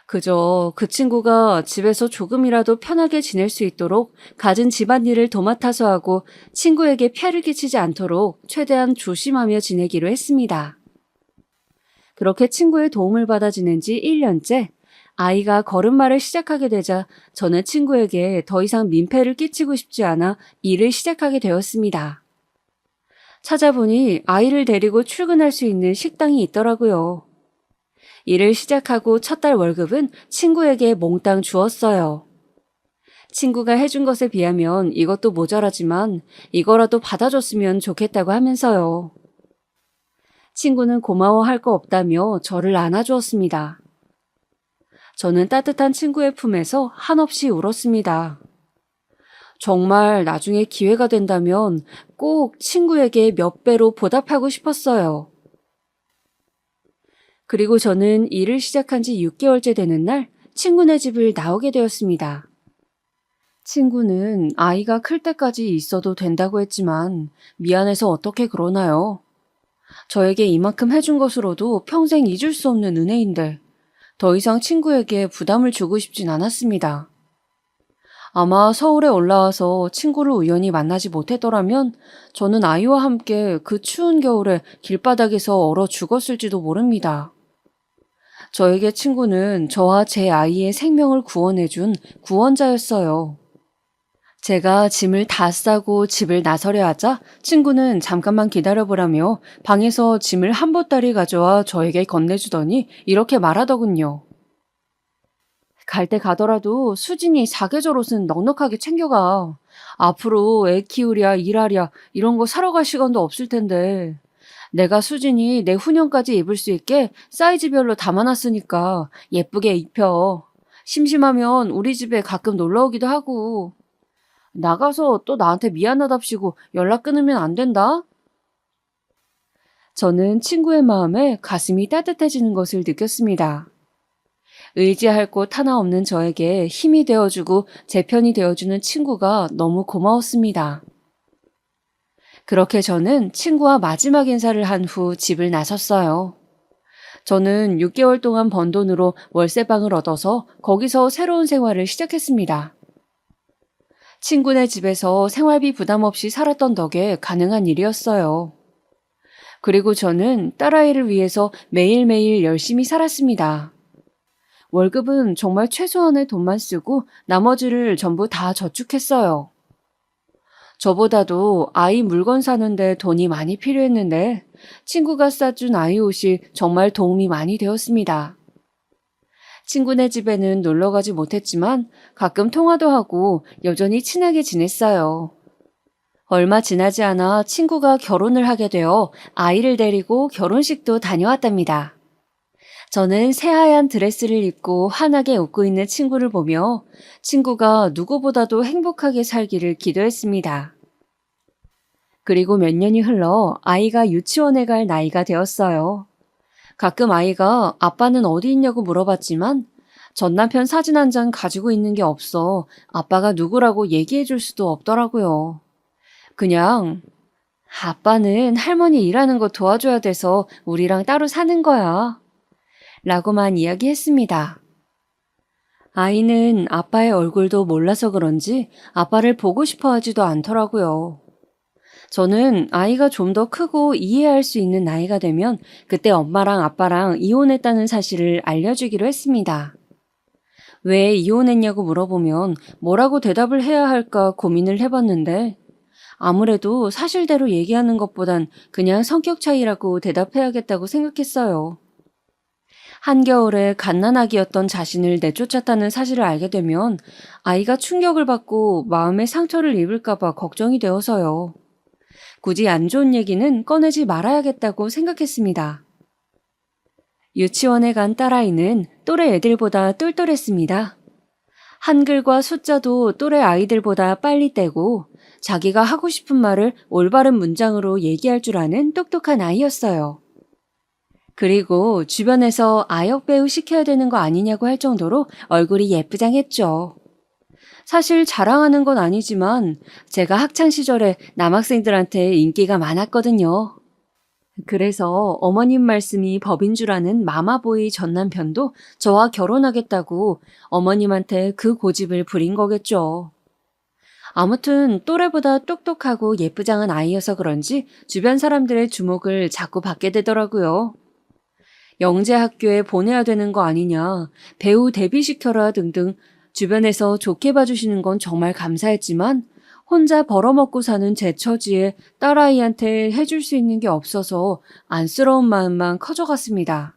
그저 그 친구가 집에서 조금이라도 편하게 지낼 수 있도록 갖은 집안일을 도맡아서 하고 친구에게 폐를 끼치지 않도록 최대한 조심하며 지내기로 했습니다. 그렇게 친구의 도움을 받아 지낸 지 1년째 아이가 걸음마를 시작하게 되자 저는 친구에게 더 이상 민폐를 끼치고 싶지 않아 일을 시작하게 되었습니다. 찾아보니 아이를 데리고 출근할 수 있는 식당이 있더라고요. 일을 시작하고 첫 달 월급은 친구에게 몽땅 주었어요. 친구가 해준 것에 비하면 이것도 모자라지만 이거라도 받아줬으면 좋겠다고 하면서요. 친구는 고마워할 거 없다며 저를 안아주었습니다. 저는 따뜻한 친구의 품에서 한없이 울었습니다. 정말 나중에 기회가 된다면 꼭 친구에게 몇 배로 보답하고 싶었어요. 그리고 저는 일을 시작한 지 6개월째 되는 날 친구네 집을 나오게 되었습니다. 친구는 아이가 클 때까지 있어도 된다고 했지만 미안해서 어떻게 그러나요? 저에게 이만큼 해준 것으로도 평생 잊을 수 없는 은혜인데 더 이상 친구에게 부담을 주고 싶진 않았습니다. 아마 서울에 올라와서 친구를 우연히 만나지 못했더라면 저는 아이와 함께 그 추운 겨울에 길바닥에서 얼어 죽었을지도 모릅니다. 저에게 친구는 저와 제 아이의 생명을 구원해준 구원자였어요. 제가 짐을 다 싸고 집을 나서려 하자 친구는 잠깐만 기다려보라며 방에서 짐을 한 보따리 가져와 저에게 건네주더니 이렇게 말하더군요. 갈 때 가더라도 수진이 사계절 옷은 넉넉하게 챙겨가. 앞으로 애 키우랴 일하랴 이런 거 사러 갈 시간도 없을 텐데. 내가 수진이 내 후년까지 입을 수 있게 사이즈별로 담아놨으니까 예쁘게 입혀. 심심하면 우리 집에 가끔 놀러 오기도 하고. 나가서 또 나한테 미안하답시고 연락 끊으면 안 된다? 저는 친구의 마음에 가슴이 따뜻해지는 것을 느꼈습니다. 의지할 곳 하나 없는 저에게 힘이 되어주고 제 편이 되어주는 친구가 너무 고마웠습니다. 그렇게 저는 친구와 마지막 인사를 한 후 집을 나섰어요. 저는 6개월 동안 번 돈으로 월세방을 얻어서 거기서 새로운 생활을 시작했습니다. 친구네 집에서 생활비 부담 없이 살았던 덕에 가능한 일이었어요. 그리고 저는 딸아이를 위해서 매일매일 열심히 살았습니다. 월급은 정말 최소한의 돈만 쓰고 나머지를 전부 다 저축했어요. 저보다도 아이 물건 사는데 돈이 많이 필요했는데 친구가 싸준 아이 옷이 정말 도움이 많이 되었습니다. 친구네 집에는 놀러 가지 못했지만 가끔 통화도 하고 여전히 친하게 지냈어요. 얼마 지나지 않아 친구가 결혼을 하게 되어 아이를 데리고 결혼식도 다녀왔답니다. 저는 새하얀 드레스를 입고 환하게 웃고 있는 친구를 보며 친구가 누구보다도 행복하게 살기를 기도했습니다. 그리고 몇 년이 흘러 아이가 유치원에 갈 나이가 되었어요. 가끔 아이가 아빠는 어디 있냐고 물어봤지만 전 남편 사진 한 장 가지고 있는 게 없어 아빠가 누구라고 얘기해 줄 수도 없더라고요. 그냥 아빠는 할머니 일하는 거 도와줘야 돼서 우리랑 따로 사는 거야. 라고만 이야기했습니다. 아이는 아빠의 얼굴도 몰라서 그런지 아빠를 보고 싶어 하지도 않더라고요. 저는 아이가 좀 더 크고 이해할 수 있는 나이가 되면 그때 엄마랑 아빠랑 이혼했다는 사실을 알려주기로 했습니다. 왜 이혼했냐고 물어보면 뭐라고 대답을 해야 할까 고민을 해봤는데 아무래도 사실대로 얘기하는 것보단 그냥 성격 차이라고 대답해야겠다고 생각했어요. 한겨울에 갓난아기였던 자신을 내쫓았다는 사실을 알게 되면 아이가 충격을 받고 마음의 상처를 입을까봐 걱정이 되어서요. 굳이 안 좋은 얘기는 꺼내지 말아야겠다고 생각했습니다. 유치원에 간 딸아이는 또래 애들보다 똘똘했습니다. 한글과 숫자도 또래 아이들보다 빨리 떼고 자기가 하고 싶은 말을 올바른 문장으로 얘기할 줄 아는 똑똑한 아이였어요. 그리고 주변에서 아역 배우 시켜야 되는 거 아니냐고 할 정도로 얼굴이 예쁘장했죠. 사실 자랑하는 건 아니지만 제가 학창시절에 남학생들한테 인기가 많았거든요. 그래서 어머님 말씀이 법인 줄 아는 마마보이 전 남편도 저와 결혼하겠다고 어머님한테 그 고집을 부린 거겠죠. 아무튼 또래보다 똑똑하고 예쁘장한 아이여서 그런지 주변 사람들의 주목을 자꾸 받게 되더라고요. 영재학교에 보내야 되는 거 아니냐, 배우 데뷔시켜라 등등 주변에서 좋게 봐주시는 건 정말 감사했지만 혼자 벌어먹고 사는 제 처지에 딸아이한테 해줄 수 있는 게 없어서 안쓰러운 마음만 커져갔습니다.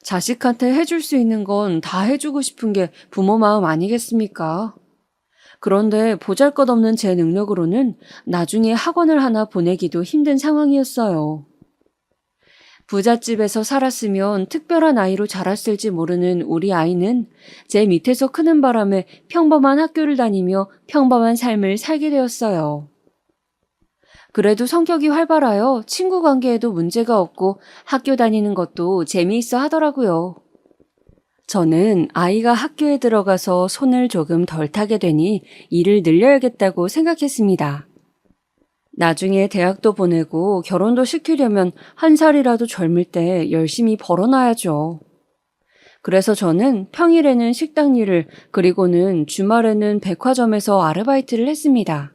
자식한테 해줄 수 있는 건 다 해주고 싶은 게 부모 마음 아니겠습니까? 그런데 보잘것없는 제 능력으로는 나중에 학원을 하나 보내기도 힘든 상황이었어요. 부잣집에서 살았으면 특별한 아이로 자랐을지 모르는 우리 아이는 제 밑에서 크는 바람에 평범한 학교를 다니며 평범한 삶을 살게 되었어요. 그래도 성격이 활발하여 친구 관계에도 문제가 없고 학교 다니는 것도 재미있어 하더라고요. 저는 아이가 학교에 들어가서 손을 조금 덜 타게 되니 일을 늘려야겠다고 생각했습니다. 나중에 대학도 보내고 결혼도 시키려면 한 살이라도 젊을 때 열심히 벌어놔야죠. 그래서 저는 평일에는 식당 일을, 그리고는 주말에는 백화점에서 아르바이트를 했습니다.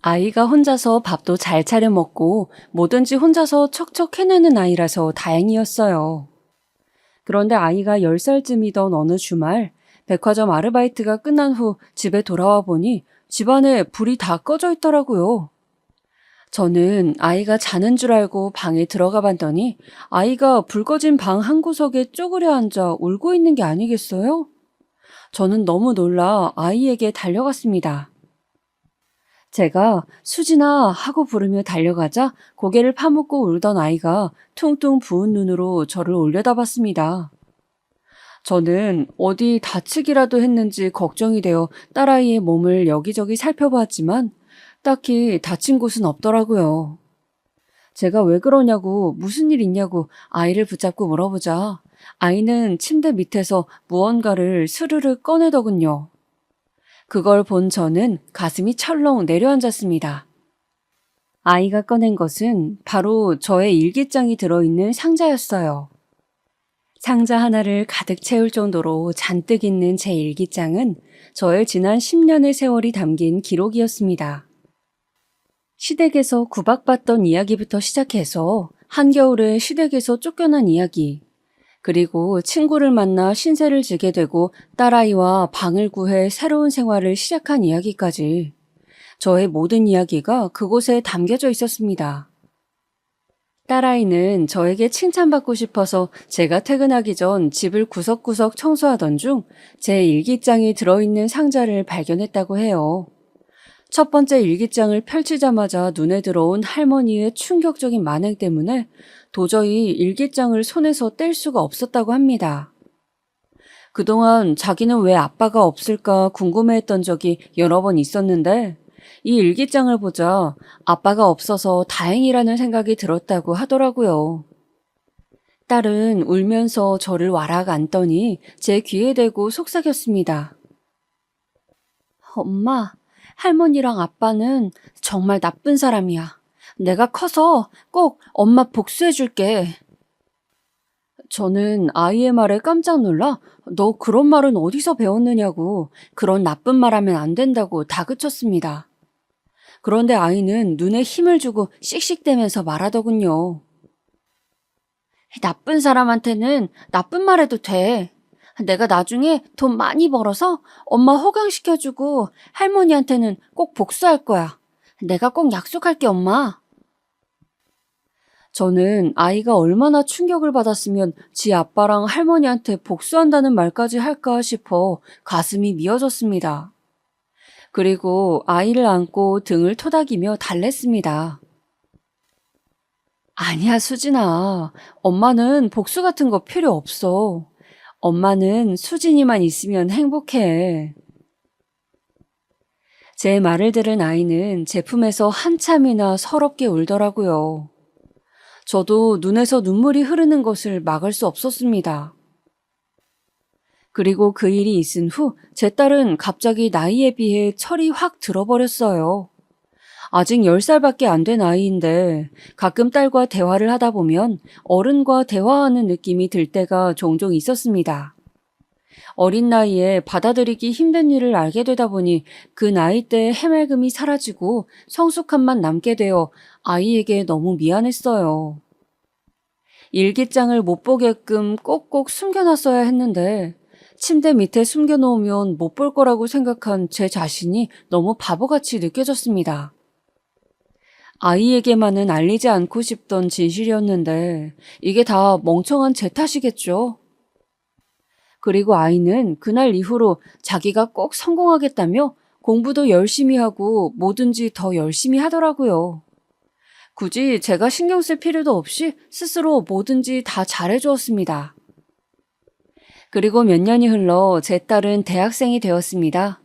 아이가 혼자서 밥도 잘 차려 먹고 뭐든지 혼자서 척척 해내는 아이라서 다행이었어요. 그런데 아이가 10살쯤이던 어느 주말, 백화점 아르바이트가 끝난 후 집에 돌아와 보니 집안에 불이 다 꺼져 있더라고요. 저는 아이가 자는 줄 알고 방에 들어가 봤더니 아이가 불 꺼진 방 한 구석에 쪼그려 앉아 울고 있는 게 아니겠어요? 저는 너무 놀라 아이에게 달려갔습니다. 제가 수진아 하고 부르며 달려가자 고개를 파묻고 울던 아이가 퉁퉁 부은 눈으로 저를 올려다봤습니다. 저는 어디 다치기라도 했는지 걱정이 되어 딸아이의 몸을 여기저기 살펴보았지만 딱히 다친 곳은 없더라고요. 제가 왜 그러냐고 무슨 일 있냐고 아이를 붙잡고 물어보자 아이는 침대 밑에서 무언가를 스르르 꺼내더군요. 그걸 본 저는 가슴이 철렁 내려앉았습니다. 아이가 꺼낸 것은 바로 저의 일기장이 들어있는 상자였어요. 상자 하나를 가득 채울 정도로 잔뜩 있는 제 일기장은 저의 지난 10년의 세월이 담긴 기록이었습니다. 시댁에서 구박받던 이야기부터 시작해서 한겨울에 시댁에서 쫓겨난 이야기, 그리고 친구를 만나 신세를 지게 되고 딸아이와 방을 구해 새로운 생활을 시작한 이야기까지 저의 모든 이야기가 그곳에 담겨져 있었습니다. 딸아이는 저에게 칭찬받고 싶어서 제가 퇴근하기 전 집을 구석구석 청소하던 중 제 일기장이 들어있는 상자를 발견했다고 해요. 첫 번째 일기장을 펼치자마자 눈에 들어온 할머니의 충격적인 만행 때문에 도저히 일기장을 손에서 뗄 수가 없었다고 합니다. 그동안 자기는 왜 아빠가 없을까 궁금해했던 적이 여러 번 있었는데 이 일기장을 보자 아빠가 없어서 다행이라는 생각이 들었다고 하더라고요. 딸은 울면서 저를 와락 안더니 제 귀에 대고 속삭였습니다. 엄마, 할머니랑 아빠는 정말 나쁜 사람이야. 내가 커서 꼭 엄마 복수해줄게. 저는 아이의 말에 깜짝 놀라 너 그런 말은 어디서 배웠느냐고 그런 나쁜 말 하면 안 된다고 다그쳤습니다. 그런데 아이는 눈에 힘을 주고 씩씩대면서 말하더군요. 나쁜 사람한테는 나쁜 말 해도 돼. 내가 나중에 돈 많이 벌어서 엄마 호강시켜주고 할머니한테는 꼭 복수할 거야. 내가 꼭 약속할게, 엄마. 저는 아이가 얼마나 충격을 받았으면 지 아빠랑 할머니한테 복수한다는 말까지 할까 싶어 가슴이 미어졌습니다. 그리고 아이를 안고 등을 토닥이며 달랬습니다. 아니야, 수진아. 엄마는 복수 같은 거 필요 없어. 엄마는 수진이만 있으면 행복해. 제 말을 들은 아이는 제품에서 한참이나 서럽게 울더라고요. 저도 눈에서 눈물이 흐르는 것을 막을 수 없었습니다. 그리고 그 일이 있은 후 제 딸은 갑자기 나이에 비해 철이 확 들어버렸어요. 아직 10살밖에 안 된 아이인데 가끔 딸과 대화를 하다 보면 어른과 대화하는 느낌이 들 때가 종종 있었습니다. 어린 나이에 받아들이기 힘든 일을 알게 되다 보니 그 나이 때의 해맑음이 사라지고 성숙함만 남게 되어 아이에게 너무 미안했어요. 일기장을 못 보게끔 꼭꼭 숨겨놨어야 했는데 침대 밑에 숨겨놓으면 못 볼 거라고 생각한 제 자신이 너무 바보같이 느껴졌습니다. 아이에게만은 알리지 않고 싶던 진실이었는데 이게 다 멍청한 제 탓이겠죠. 그리고 아이는 그날 이후로 자기가 꼭 성공하겠다며 공부도 열심히 하고 뭐든지 더 열심히 하더라고요. 굳이 제가 신경 쓸 필요도 없이 스스로 뭐든지 다 잘해주었습니다. 그리고 몇 년이 흘러 제 딸은 대학생이 되었습니다.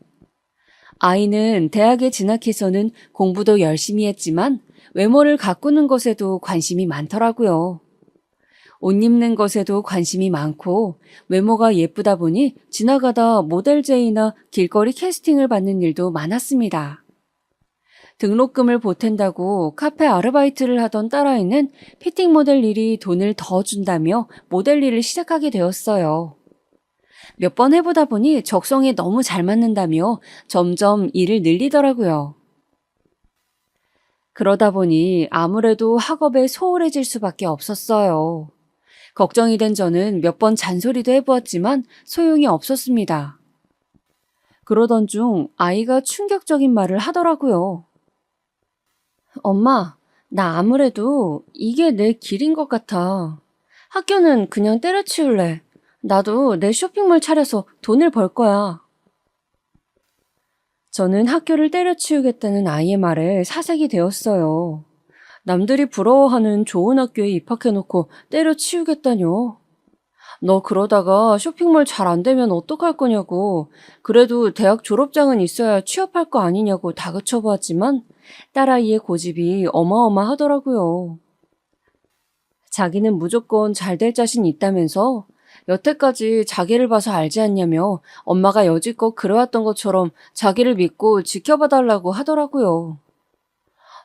아이는 대학에 진학해서는 공부도 열심히 했지만 외모를 가꾸는 것에도 관심이 많더라고요. 옷 입는 것에도 관심이 많고 외모가 예쁘다 보니 지나가다 모델 제의나 길거리 캐스팅을 받는 일도 많았습니다. 등록금을 보탠다고 카페 아르바이트를 하던 딸아이는 피팅 모델 일이 돈을 더 준다며 모델 일을 시작하게 되었어요. 몇 번 해보다 보니 적성에 너무 잘 맞는다며 점점 일을 늘리더라고요. 그러다 보니 아무래도 학업에 소홀해질 수밖에 없었어요. 걱정이 된 저는 몇 번 잔소리도 해보았지만 소용이 없었습니다. 그러던 중 아이가 충격적인 말을 하더라고요. 엄마, 나 아무래도 이게 내 길인 것 같아. 학교는 그냥 때려치울래. 나도 내 쇼핑몰 차려서 돈을 벌 거야. 저는 학교를 때려치우겠다는 아이의 말에 사색이 되었어요. 남들이 부러워하는 좋은 학교에 입학해놓고 때려치우겠다뇨. 너 그러다가 쇼핑몰 잘 안 되면 어떡할 거냐고. 그래도 대학 졸업장은 있어야 취업할 거 아니냐고 다그쳐보았지만 딸아이의 고집이 어마어마하더라고요. 자기는 무조건 잘 될 자신이 있다면서 여태까지 자기를 봐서 알지 않냐며 엄마가 여지껏 그래왔던 것처럼 자기를 믿고 지켜봐달라고 하더라고요.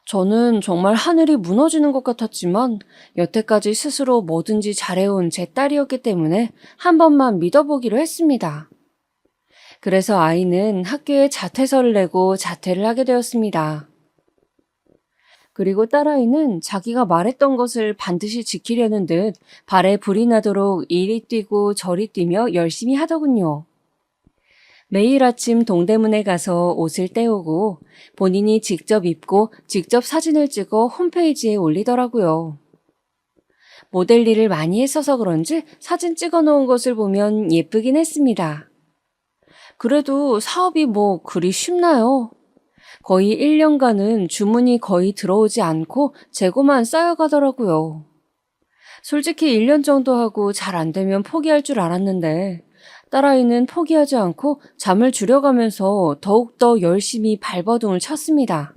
저는 정말 하늘이 무너지는 것 같았지만 여태까지 스스로 뭐든지 잘해온 제 딸이었기 때문에 한 번만 믿어보기로 했습니다. 그래서 아이는 학교에 자퇴서를 내고 자퇴를 하게 되었습니다. 그리고 딸아이는 자기가 말했던 것을 반드시 지키려는 듯 발에 불이 나도록 이리 뛰고 저리 뛰며 열심히 하더군요. 매일 아침 동대문에 가서 옷을 떼오고 본인이 직접 입고 직접 사진을 찍어 홈페이지에 올리더라고요. 모델 일을 많이 했어서 그런지 사진 찍어 놓은 것을 보면 예쁘긴 했습니다. 그래도 사업이 뭐 그리 쉽나요? 거의 1년간은 주문이 거의 들어오지 않고 재고만 쌓여가더라고요. 솔직히 1년 정도 하고 잘 안 되면 포기할 줄 알았는데 딸아이는 포기하지 않고 잠을 줄여가면서 더욱더 열심히 발버둥을 쳤습니다.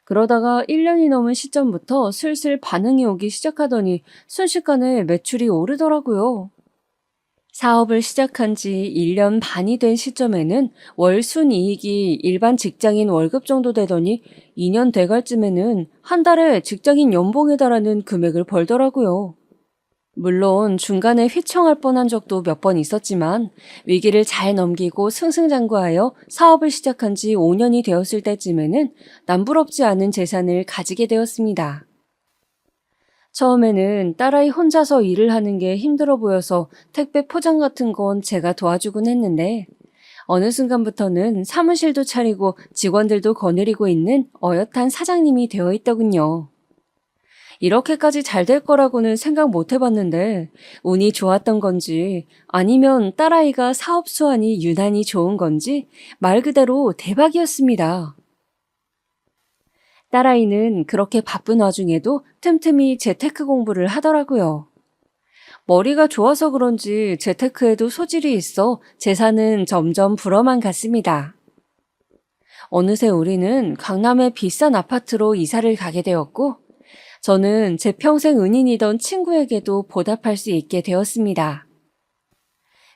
그러다가 1년이 넘은 시점부터 슬슬 반응이 오기 시작하더니 순식간에 매출이 오르더라고요. 사업을 시작한 지 1년 반이 된 시점에는 월 순이익이 일반 직장인 월급 정도 되더니 2년 돼갈 쯤에는 한 달에 직장인 연봉에 달하는 금액을 벌더라고요. 물론 중간에 휘청할 뻔한 적도 몇 번 있었지만 위기를 잘 넘기고 승승장구하여 사업을 시작한 지 5년이 되었을 때쯤에는 남부럽지 않은 재산을 가지게 되었습니다. 처음에는 딸아이 혼자서 일을 하는 게 힘들어 보여서 택배 포장 같은 건 제가 도와주곤 했는데 어느 순간부터는 사무실도 차리고 직원들도 거느리고 있는 어엿한 사장님이 되어 있더군요. 이렇게까지 잘 될 거라고는 생각 못 해봤는데 운이 좋았던 건지 아니면 딸아이가 사업 수완이 유난히 좋은 건지 말 그대로 대박이었습니다. 딸아이는 그렇게 바쁜 와중에도 틈틈이 재테크 공부를 하더라고요. 머리가 좋아서 그런지 재테크에도 소질이 있어 재산은 점점 불어만 갔습니다. 어느새 우리는 강남의 비싼 아파트로 이사를 가게 되었고 저는 제 평생 은인이던 친구에게도 보답할 수 있게 되었습니다.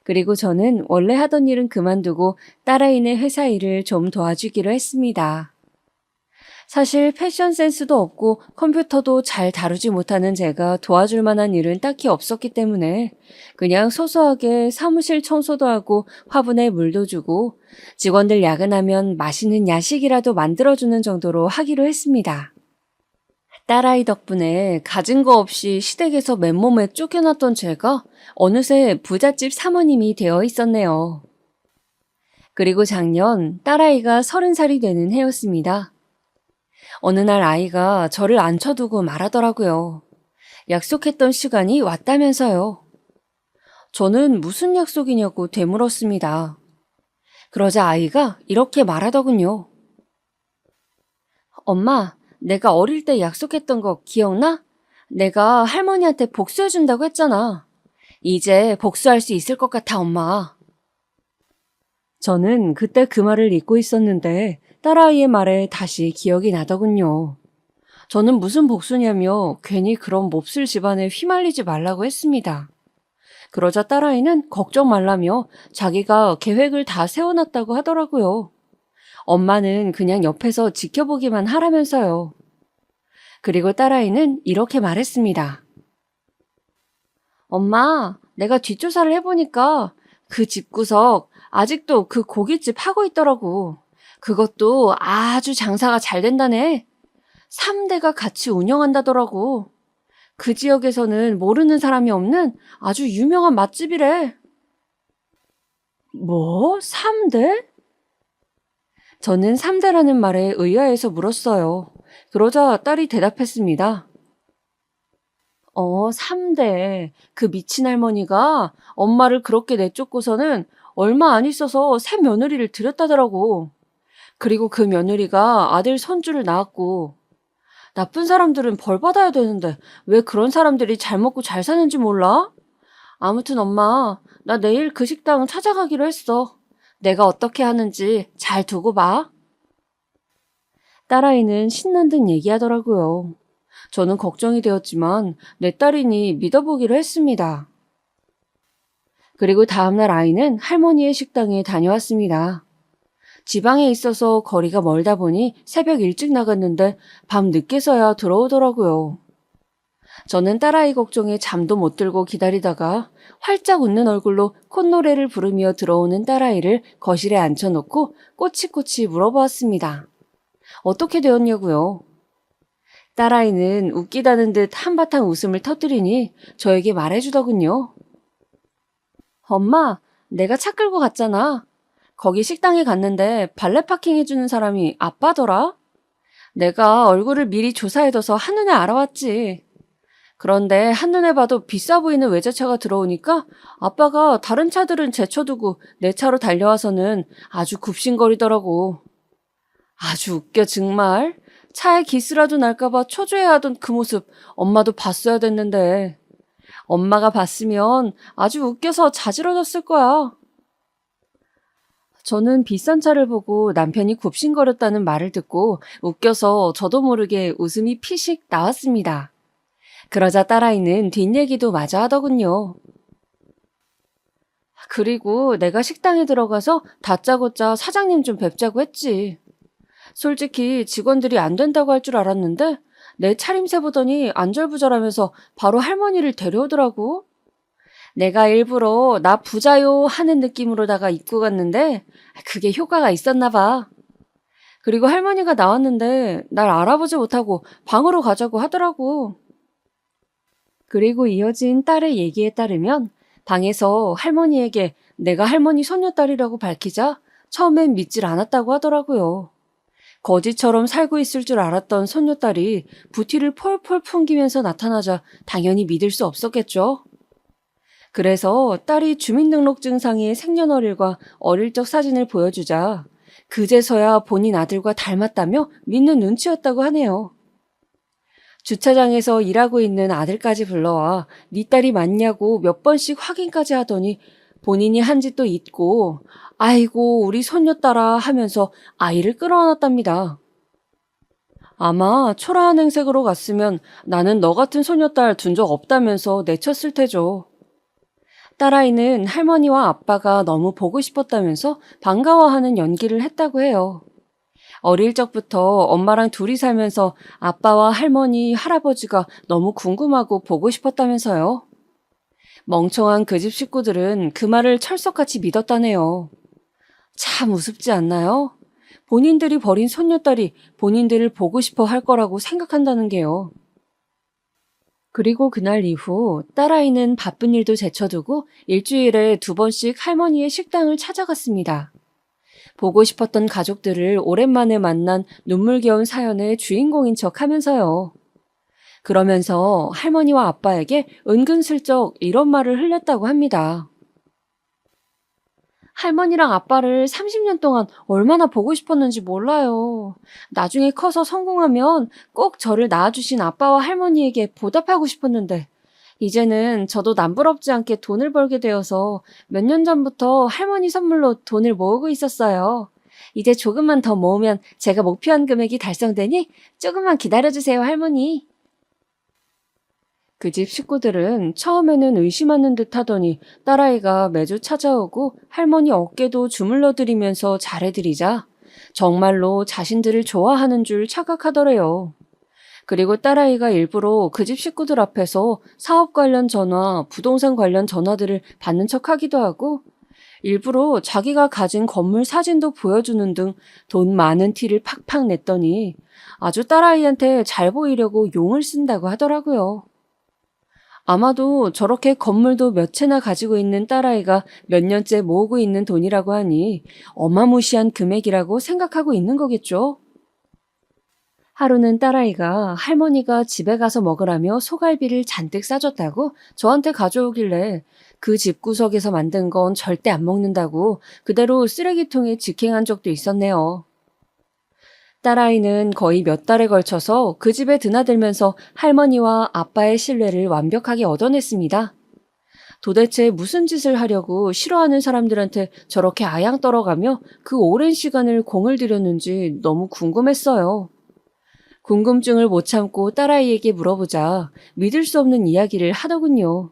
그리고 저는 원래 하던 일은 그만두고 딸아이네 회사 일을 좀 도와주기로 했습니다. 사실 패션 센스도 없고 컴퓨터도 잘 다루지 못하는 제가 도와줄 만한 일은 딱히 없었기 때문에 그냥 소소하게 사무실 청소도 하고 화분에 물도 주고 직원들 야근하면 맛있는 야식이라도 만들어주는 정도로 하기로 했습니다. 딸아이 덕분에 가진 거 없이 시댁에서 맨몸에 쫓겨났던 제가 어느새 부잣집 사모님이 되어 있었네요. 그리고 작년 딸아이가 30살이 되는 해였습니다. 어느 날 아이가 저를 앉혀두고 말하더라고요. 약속했던 시간이 왔다면서요. 저는 무슨 약속이냐고 되물었습니다. 그러자 아이가 이렇게 말하더군요. 엄마, 내가 어릴 때 약속했던 거 기억나? 내가 할머니한테 복수해준다고 했잖아. 이제 복수할 수 있을 것 같아, 엄마. 저는 그때 그 말을 잊고 있었는데 딸아이의 말에 다시 기억이 나더군요. 저는 무슨 복수냐며 괜히 그런 몹쓸 집안에 휘말리지 말라고 했습니다. 그러자 딸아이는 걱정 말라며 자기가 계획을 다 세워놨다고 하더라고요. 엄마는 그냥 옆에서 지켜보기만 하라면서요. 그리고 딸아이는 이렇게 말했습니다. 엄마, 내가 뒷조사를 해보니까 그 집구석 아직도 그 고깃집 하고 있더라고. 그것도 아주 장사가 잘 된다네. 3대가 같이 운영한다더라고. 그 지역에서는 모르는 사람이 없는 아주 유명한 맛집이래. 뭐? 3대? 저는 3대라는 말에 의아해서 물었어요. 그러자 딸이 대답했습니다. 3대. 그 미친 할머니가 엄마를 그렇게 내쫓고서는 얼마 안 있어서 새 며느리를 들였다더라고. 그리고 그 며느리가 아들 손주를 낳았고. 나쁜 사람들은 벌 받아야 되는데 왜 그런 사람들이 잘 먹고 잘 사는지 몰라? 아무튼 엄마, 나 내일 그 식당 찾아가기로 했어. 내가 어떻게 하는지 잘 두고 봐. 딸아이는 신난 듯 얘기하더라고요. 저는 걱정이 되었지만 내 딸이니 믿어보기로 했습니다. 그리고 다음날 아이는 할머니의 식당에 다녀왔습니다. 지방에 있어서 거리가 멀다 보니 새벽 일찍 나갔는데 밤 늦게서야 들어오더라고요. 저는 딸아이 걱정에 잠도 못 들고 기다리다가 활짝 웃는 얼굴로 콧노래를 부르며 들어오는 딸아이를 거실에 앉혀놓고 꼬치꼬치 물어보았습니다. 어떻게 되었냐고요. 딸아이는 웃기다는 듯 한바탕 웃음을 터뜨리니 저에게 말해주더군요. 엄마, 내가 차 끌고 갔잖아. 거기 식당에 갔는데 발레 파킹 해주는 사람이 아빠더라? 내가 얼굴을 미리 조사해둬서 한눈에 알아왔지. 그런데 한눈에 봐도 비싸 보이는 외제차가 들어오니까 아빠가 다른 차들은 제쳐두고 내 차로 달려와서는 아주 굽신거리더라고. 아주 웃겨 정말. 차에 기스라도 날까봐 초조해하던 그 모습 엄마도 봤어야 됐는데. 엄마가 봤으면 아주 웃겨서 자지러졌을 거야. 저는 비싼 차를 보고 남편이 굽신거렸다는 말을 듣고 웃겨서 저도 모르게 웃음이 피식 나왔습니다. 그러자 딸아이는 뒷얘기도 마저 하더군요. 그리고 내가 식당에 들어가서 다짜고짜 사장님 좀 뵙자고 했지. 솔직히 직원들이 안 된다고 할 줄 알았는데 내 차림새 보더니 안절부절하면서 바로 할머니를 데려오더라고. 내가 일부러 나 부자요 하는 느낌으로다가 입고 갔는데 그게 효과가 있었나 봐. 그리고 할머니가 나왔는데 날 알아보지 못하고 방으로 가자고 하더라고. 그리고 이어진 딸의 얘기에 따르면 방에서 할머니에게 내가 할머니 손녀딸이라고 밝히자 처음엔 믿질 않았다고 하더라고요. 거지처럼 살고 있을 줄 알았던 손녀딸이 부티를 폴폴 풍기면서 나타나자 당연히 믿을 수 없었겠죠. 그래서 딸이 주민등록증상의 생년월일과 어릴 적 사진을 보여주자 그제서야 본인 아들과 닮았다며 믿는 눈치였다고 하네요. 주차장에서 일하고 있는 아들까지 불러와 네 딸이 맞냐고 몇 번씩 확인까지 하더니 본인이 한 짓도 잊고 아이고 우리 손녀딸아 하면서 아이를 끌어안았답니다. 아마 초라한 행색으로 갔으면 나는 너 같은 손녀딸 둔 적 없다면서 내쳤을 테죠. 딸아이는 할머니와 아빠가 너무 보고 싶었다면서 반가워하는 연기를 했다고 해요. 어릴 적부터 엄마랑 둘이 살면서 아빠와 할머니, 할아버지가 너무 궁금하고 보고 싶었다면서요. 멍청한 그 집 식구들은 그 말을 철석같이 믿었다네요. 참 우습지 않나요? 본인들이 버린 손녀딸이 본인들을 보고 싶어 할 거라고 생각한다는 게요. 그리고 그날 이후 딸아이는 바쁜 일도 제쳐두고 일주일에 2번씩 할머니의 식당을 찾아갔습니다. 보고 싶었던 가족들을 오랜만에 만난 눈물겨운 사연의 주인공인 척 하면서요. 그러면서 할머니와 아빠에게 은근슬쩍 이런 말을 흘렸다고 합니다. 할머니랑 아빠를 30년 동안 얼마나 보고 싶었는지 몰라요. 나중에 커서 성공하면 꼭 저를 낳아주신 아빠와 할머니에게 보답하고 싶었는데, 이제는 저도 남부럽지 않게 돈을 벌게 되어서 몇 년 전부터 할머니 선물로 돈을 모으고 있었어요. 이제 조금만 더 모으면 제가 목표한 금액이 달성되니 조금만 기다려주세요, 할머니. 그 집 식구들은 처음에는 의심하는 듯 하더니 딸아이가 매주 찾아오고 할머니 어깨도 주물러드리면서 잘해드리자 정말로 자신들을 좋아하는 줄 착각하더래요. 그리고 딸아이가 일부러 그 집 식구들 앞에서 사업 관련 전화, 부동산 관련 전화들을 받는 척 하기도 하고 일부러 자기가 가진 건물 사진도 보여주는 등 돈 많은 티를 팍팍 냈더니 아주 딸아이한테 잘 보이려고 용을 쓴다고 하더라고요. 아마도 저렇게 건물도 몇 채나 가지고 있는 딸아이가 몇 년째 모으고 있는 돈이라고 하니 어마무시한 금액이라고 생각하고 있는 거겠죠. 하루는 딸아이가 할머니가 집에 가서 먹으라며 소갈비를 잔뜩 싸줬다고 저한테 가져오길래 그 집구석에서 만든 건 절대 안 먹는다고 그대로 쓰레기통에 직행한 적도 있었네요. 딸아이는 거의 몇 달에 걸쳐서 그 집에 드나들면서 할머니와 아빠의 신뢰를 완벽하게 얻어냈습니다. 도대체 무슨 짓을 하려고 싫어하는 사람들한테 저렇게 아양 떨어가며 그 오랜 시간을 공을 들였는지 너무 궁금했어요. 궁금증을 못 참고 딸아이에게 물어보자 믿을 수 없는 이야기를 하더군요.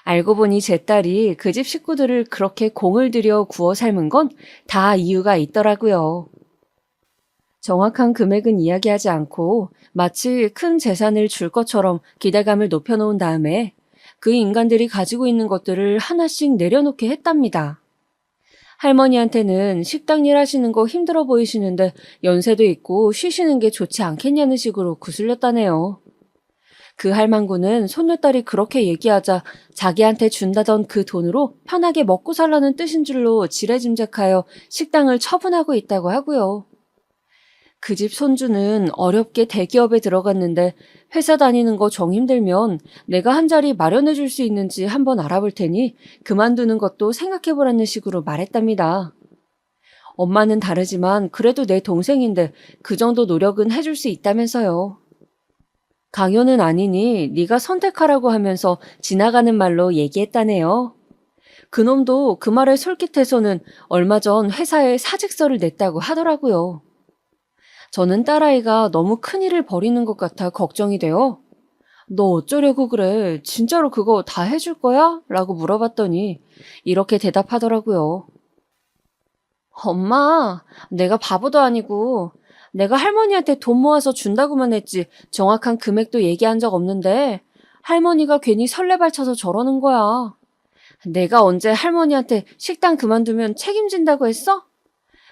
알고 보니 제 딸이 그 집 식구들을 그렇게 공을 들여 구워 삶은 건 다 이유가 있더라고요. 정확한 금액은 이야기하지 않고 마치 큰 재산을 줄 것처럼 기대감을 높여놓은 다음에 그 인간들이 가지고 있는 것들을 하나씩 내려놓게 했답니다. 할머니한테는 식당 일 하시는 거 힘들어 보이시는데 연세도 있고 쉬시는 게 좋지 않겠냐는 식으로 구슬렸다네요. 그 할망구는 손녀딸이 그렇게 얘기하자 자기한테 준다던 그 돈으로 편하게 먹고 살라는 뜻인 줄로 지레짐작하여 식당을 처분하고 있다고 하고요. 그 집 손주는 어렵게 대기업에 들어갔는데 회사 다니는 거 정 힘들면 내가 한 자리 마련해 줄 수 있는지 한번 알아볼 테니 그만두는 것도 생각해 보라는 식으로 말했답니다. 엄마는 다르지만 그래도 내 동생인데 그 정도 노력은 해줄 수 있다면서요. 강요는 아니니 네가 선택하라고 하면서 지나가는 말로 얘기했다네요. 그놈도 그 말에 솔깃해서는 얼마 전 회사에 사직서를 냈다고 하더라고요. 저는 딸아이가 너무 큰일을 벌이는 것 같아 걱정이 돼요. 너 어쩌려고 그래? 진짜로 그거 다 해줄 거야? 라고 물어봤더니 이렇게 대답하더라고요. 엄마, 내가 바보도 아니고 내가 할머니한테 돈 모아서 준다고만 했지 정확한 금액도 얘기한 적 없는데 할머니가 괜히 설레발쳐서 저러는 거야. 내가 언제 할머니한테 식당 그만두면 책임진다고 했어?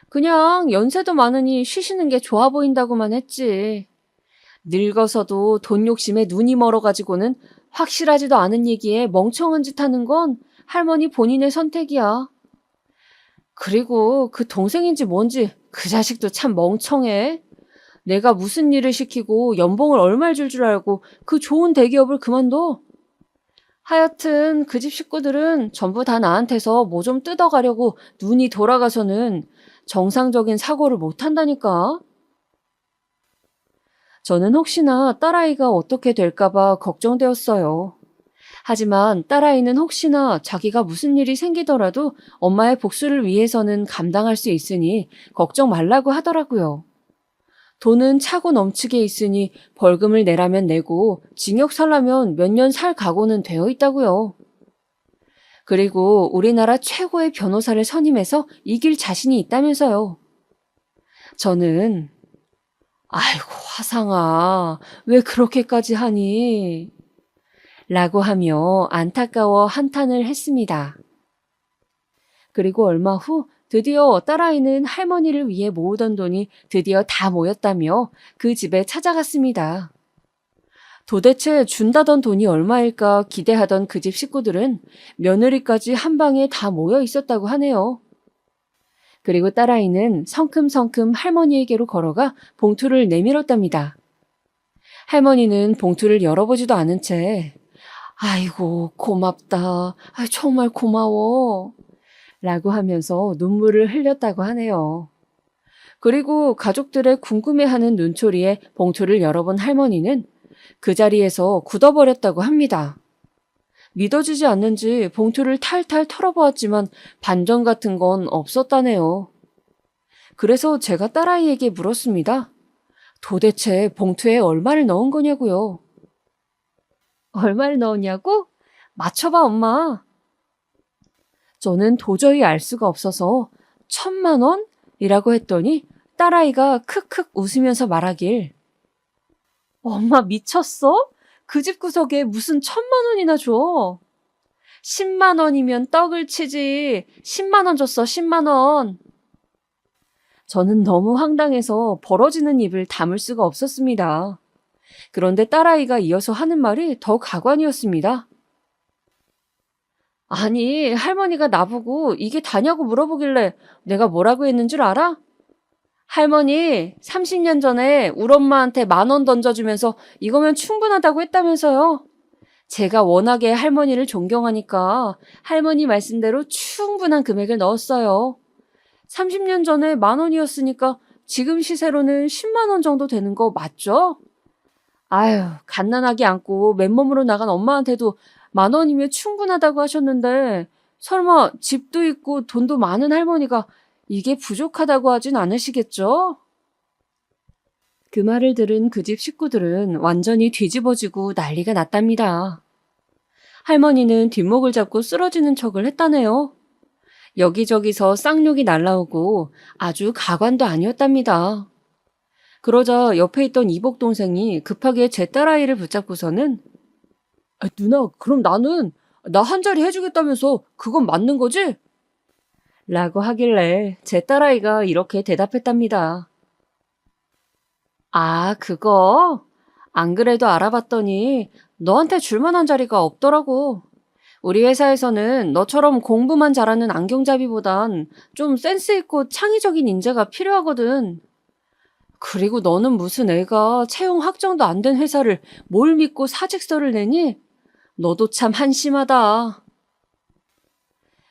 그냥 연세도 많으니 쉬시는 게 좋아 보인다고만 했지. 늙어서도 돈 욕심에 눈이 멀어가지고는 확실하지도 않은 얘기에 멍청한 짓 하는 건 할머니 본인의 선택이야. 그리고 그 동생인지 뭔지 그 자식도 참 멍청해. 내가 무슨 일을 시키고 연봉을 얼마를 줄 알고 그 좋은 대기업을 그만둬? 하여튼 그 집 식구들은 전부 다 나한테서 뭐 좀 뜯어가려고 눈이 돌아가서는 정상적인 사고를 못 한다니까. 저는 혹시나 딸아이가 어떻게 될까봐 걱정되었어요. 하지만 딸아이는 혹시나 자기가 무슨 일이 생기더라도 엄마의 복수를 위해서는 감당할 수 있으니 걱정 말라고 하더라고요. 돈은 차고 넘치게 있으니 벌금을 내라면 내고 징역 살라면 몇 년 살 각오는 되어 있다고요. 그리고 우리나라 최고의 변호사를 선임해서 이길 자신이 있다면서요. 저는 아이고 화상아 왜 그렇게까지 하니? 라고 하며 안타까워 한탄을 했습니다. 그리고 얼마 후 드디어 딸아이는 할머니를 위해 모으던 돈이 드디어 다 모였다며 그 집에 찾아갔습니다. 도대체 준다던 돈이 얼마일까 기대하던 그 집 식구들은 며느리까지 한 방에 다 모여 있었다고 하네요. 그리고 딸아이는 성큼성큼 할머니에게로 걸어가 봉투를 내밀었답니다. 할머니는 봉투를 열어보지도 않은 채 아이고 고맙다. 정말 고마워. 라고 하면서 눈물을 흘렸다고 하네요. 그리고 가족들의 궁금해하는 눈초리에 봉투를 열어본 할머니는 그 자리에서 굳어버렸다고 합니다. 믿어지지 않는지 봉투를 탈탈 털어보았지만 반전 같은 건 없었다네요. 그래서 제가 딸아이에게 물었습니다. 도대체 봉투에 얼마를 넣은 거냐고요? 얼마를 넣었냐고? 맞춰봐, 엄마. 저는 도저히 알 수가 없어서 1,000만 원? 이라고 했더니 딸아이가 크크 웃으면서 말하길. 엄마 미쳤어? 그 집 구석에 무슨 1,000만 원이나 줘? 10만 원이면 떡을 치지. 10만 원 줬어, 10만 원. 저는 너무 황당해서 벌어지는 입을 다물 수가 없었습니다. 그런데 딸아이가 이어서 하는 말이 더 가관이었습니다. 아니, 할머니가 나보고 이게 다냐고 물어보길래 내가 뭐라고 했는 줄 알아? 할머니, 30년 전에 우리 엄마한테 10,000원 던져주면서 이거면 충분하다고 했다면서요. 제가 워낙에 할머니를 존경하니까 할머니 말씀대로 충분한 금액을 넣었어요. 30년 전에 10,000원이었으니까 지금 시세로는 10만 원 정도 되는 거 맞죠? 아유, 갓난아기 안고 맨몸으로 나간 엄마한테도 10,000원이면 충분하다고 하셨는데 설마 집도 있고 돈도 많은 할머니가 이게 부족하다고 하진 않으시겠죠? 그 말을 들은 그 집 식구들은 완전히 뒤집어지고 난리가 났답니다. 할머니는 뒷목을 잡고 쓰러지는 척을 했다네요. 여기저기서 쌍욕이 날라오고 아주 가관도 아니었답니다. 그러자 옆에 있던 이복 동생이 급하게 제 딸아이를 붙잡고서는 누나, 그럼 나 한 자리 해주겠다면서 그건 맞는 거지? 라고 하길래 제 딸아이가 이렇게 대답했답니다. 아, 그거? 안 그래도 알아봤더니 너한테 줄 만한 자리가 없더라고. 우리 회사에서는 너처럼 공부만 잘하는 안경잡이보단 좀 센스 있고 창의적인 인재가 필요하거든. 그리고 너는 무슨 애가 채용 확정도 안 된 회사를 뭘 믿고 사직서를 내니? 너도 참 한심하다.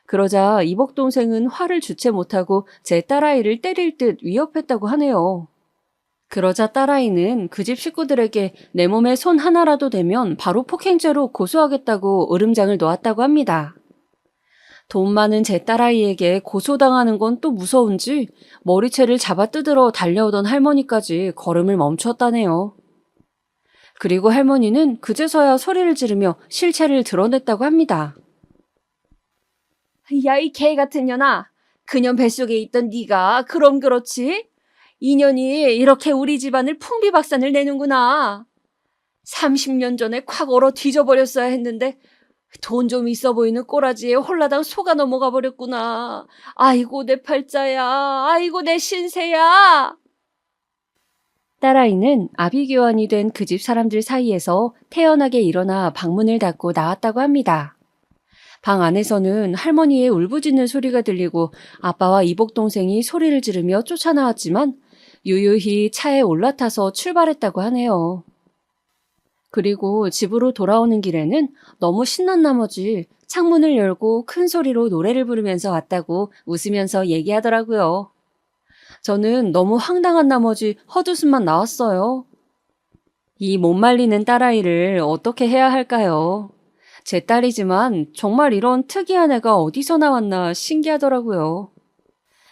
그러자 이복 동생은 화를 주체 못하고 제 딸아이를 때릴 듯 위협했다고 하네요. 그러자 딸아이는 그 집 식구들에게 내 몸에 손 하나라도 대면 바로 폭행죄로 고소하겠다고 으름장을 놓았다고 합니다. 돈 많은 제 딸아이에게 고소당하는 건 또 무서운지 머리채를 잡아뜯으러 달려오던 할머니까지 걸음을 멈추었다네요. 그리고 할머니는 그제서야 소리를 지르며 실체를 드러냈다고 합니다. 야, 이 개 같은 년아. 그년 뱃속에 있던 네가 그럼 그렇지? 인연이 이렇게 우리 집안을 풍비박산을 내는구나. 30년 전에 콱 얼어 뒤져버렸어야 했는데 돈 좀 있어 보이는 꼬라지에 홀라당 속아 넘어가 버렸구나. 아이고 내 팔자야. 아이고 내 신세야. 딸아이는 아비규환이 된 그 집 사람들 사이에서 태연하게 일어나 방문을 닫고 나왔다고 합니다. 방 안에서는 할머니의 울부짖는 소리가 들리고 아빠와 이복 동생이 소리를 지르며 쫓아나왔지만 유유히 차에 올라타서 출발했다고 하네요. 그리고 집으로 돌아오는 길에는 너무 신난 나머지 창문을 열고 큰 소리로 노래를 부르면서 왔다고 웃으면서 얘기하더라고요. 저는 너무 황당한 나머지 헛웃음만 나왔어요. 이 못 말리는 딸아이를 어떻게 해야 할까요? 제 딸이지만 정말 이런 특이한 애가 어디서 나왔나 신기하더라고요.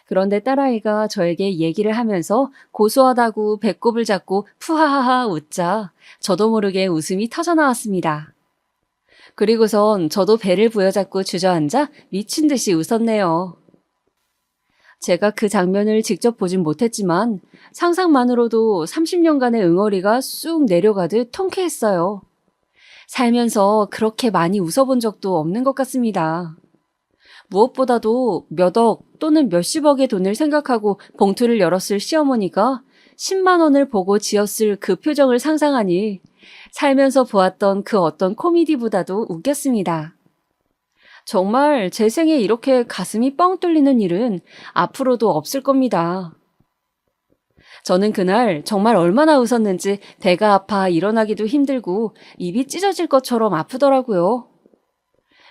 그런데 딸아이가 저에게 얘기를 하면서 고소하다고 배꼽을 잡고 푸하하하 웃자 저도 모르게 웃음이 터져나왔습니다. 그리고선 저도 배를 부여잡고 주저앉아 미친 듯이 웃었네요. 제가 그 장면을 직접 보진 못했지만 상상만으로도 30년간의 응어리가 쑥 내려가듯 통쾌했어요. 살면서 그렇게 많이 웃어본 적도 없는 것 같습니다. 무엇보다도 몇 억 또는 몇십억의 돈을 생각하고 봉투를 열었을 시어머니가 10만 원을 보고 지었을 그 표정을 상상하니 살면서 보았던 그 어떤 코미디보다도 웃겼습니다. 정말 제 생에 이렇게 가슴이 뻥 뚫리는 일은 앞으로도 없을 겁니다. 저는 그날 정말 얼마나 웃었는지 배가 아파 일어나기도 힘들고 입이 찢어질 것처럼 아프더라고요.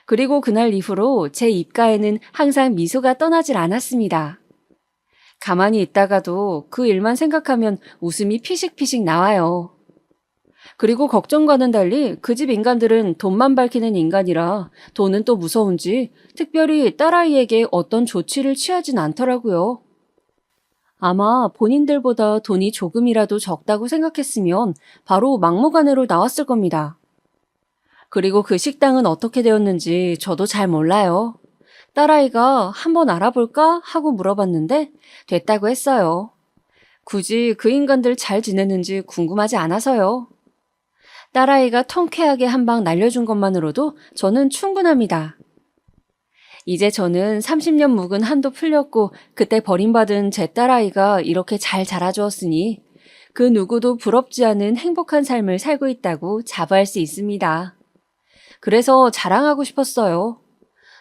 그리고 그날 이후로 제 입가에는 항상 미소가 떠나질 않았습니다. 가만히 있다가도 그 일만 생각하면 웃음이 피식피식 나와요. 그리고 걱정과는 달리 그 집 인간들은 돈만 밝히는 인간이라 돈은 또 무서운지 특별히 딸아이에게 어떤 조치를 취하진 않더라고요. 아마 본인들보다 돈이 조금이라도 적다고 생각했으면 바로 막무가내로 나왔을 겁니다. 그리고 그 식당은 어떻게 되었는지 저도 잘 몰라요. 딸아이가 한번 알아볼까 하고 물어봤는데 됐다고 했어요. 굳이 그 인간들 잘 지내는지 궁금하지 않아서요. 딸아이가 통쾌하게 한 방 날려준 것만으로도 저는 충분합니다. 이제 저는 30년 묵은 한도 풀렸고 그때 버림받은 제 딸아이가 이렇게 잘 자라주었으니 그 누구도 부럽지 않은 행복한 삶을 살고 있다고 자부할 수 있습니다. 그래서 자랑하고 싶었어요.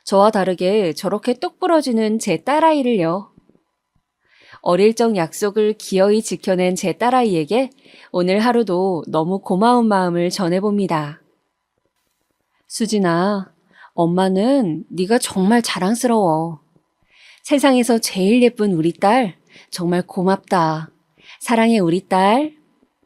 저와 다르게 저렇게 똑 부러지는 제 딸아이를요. 어릴 적 약속을 기어이 지켜낸 제 딸아이에게 오늘 하루도 너무 고마운 마음을 전해봅니다. 수진아, 엄마는 네가 정말 자랑스러워. 세상에서 제일 예쁜 우리 딸, 정말 고맙다. 사랑해 우리 딸.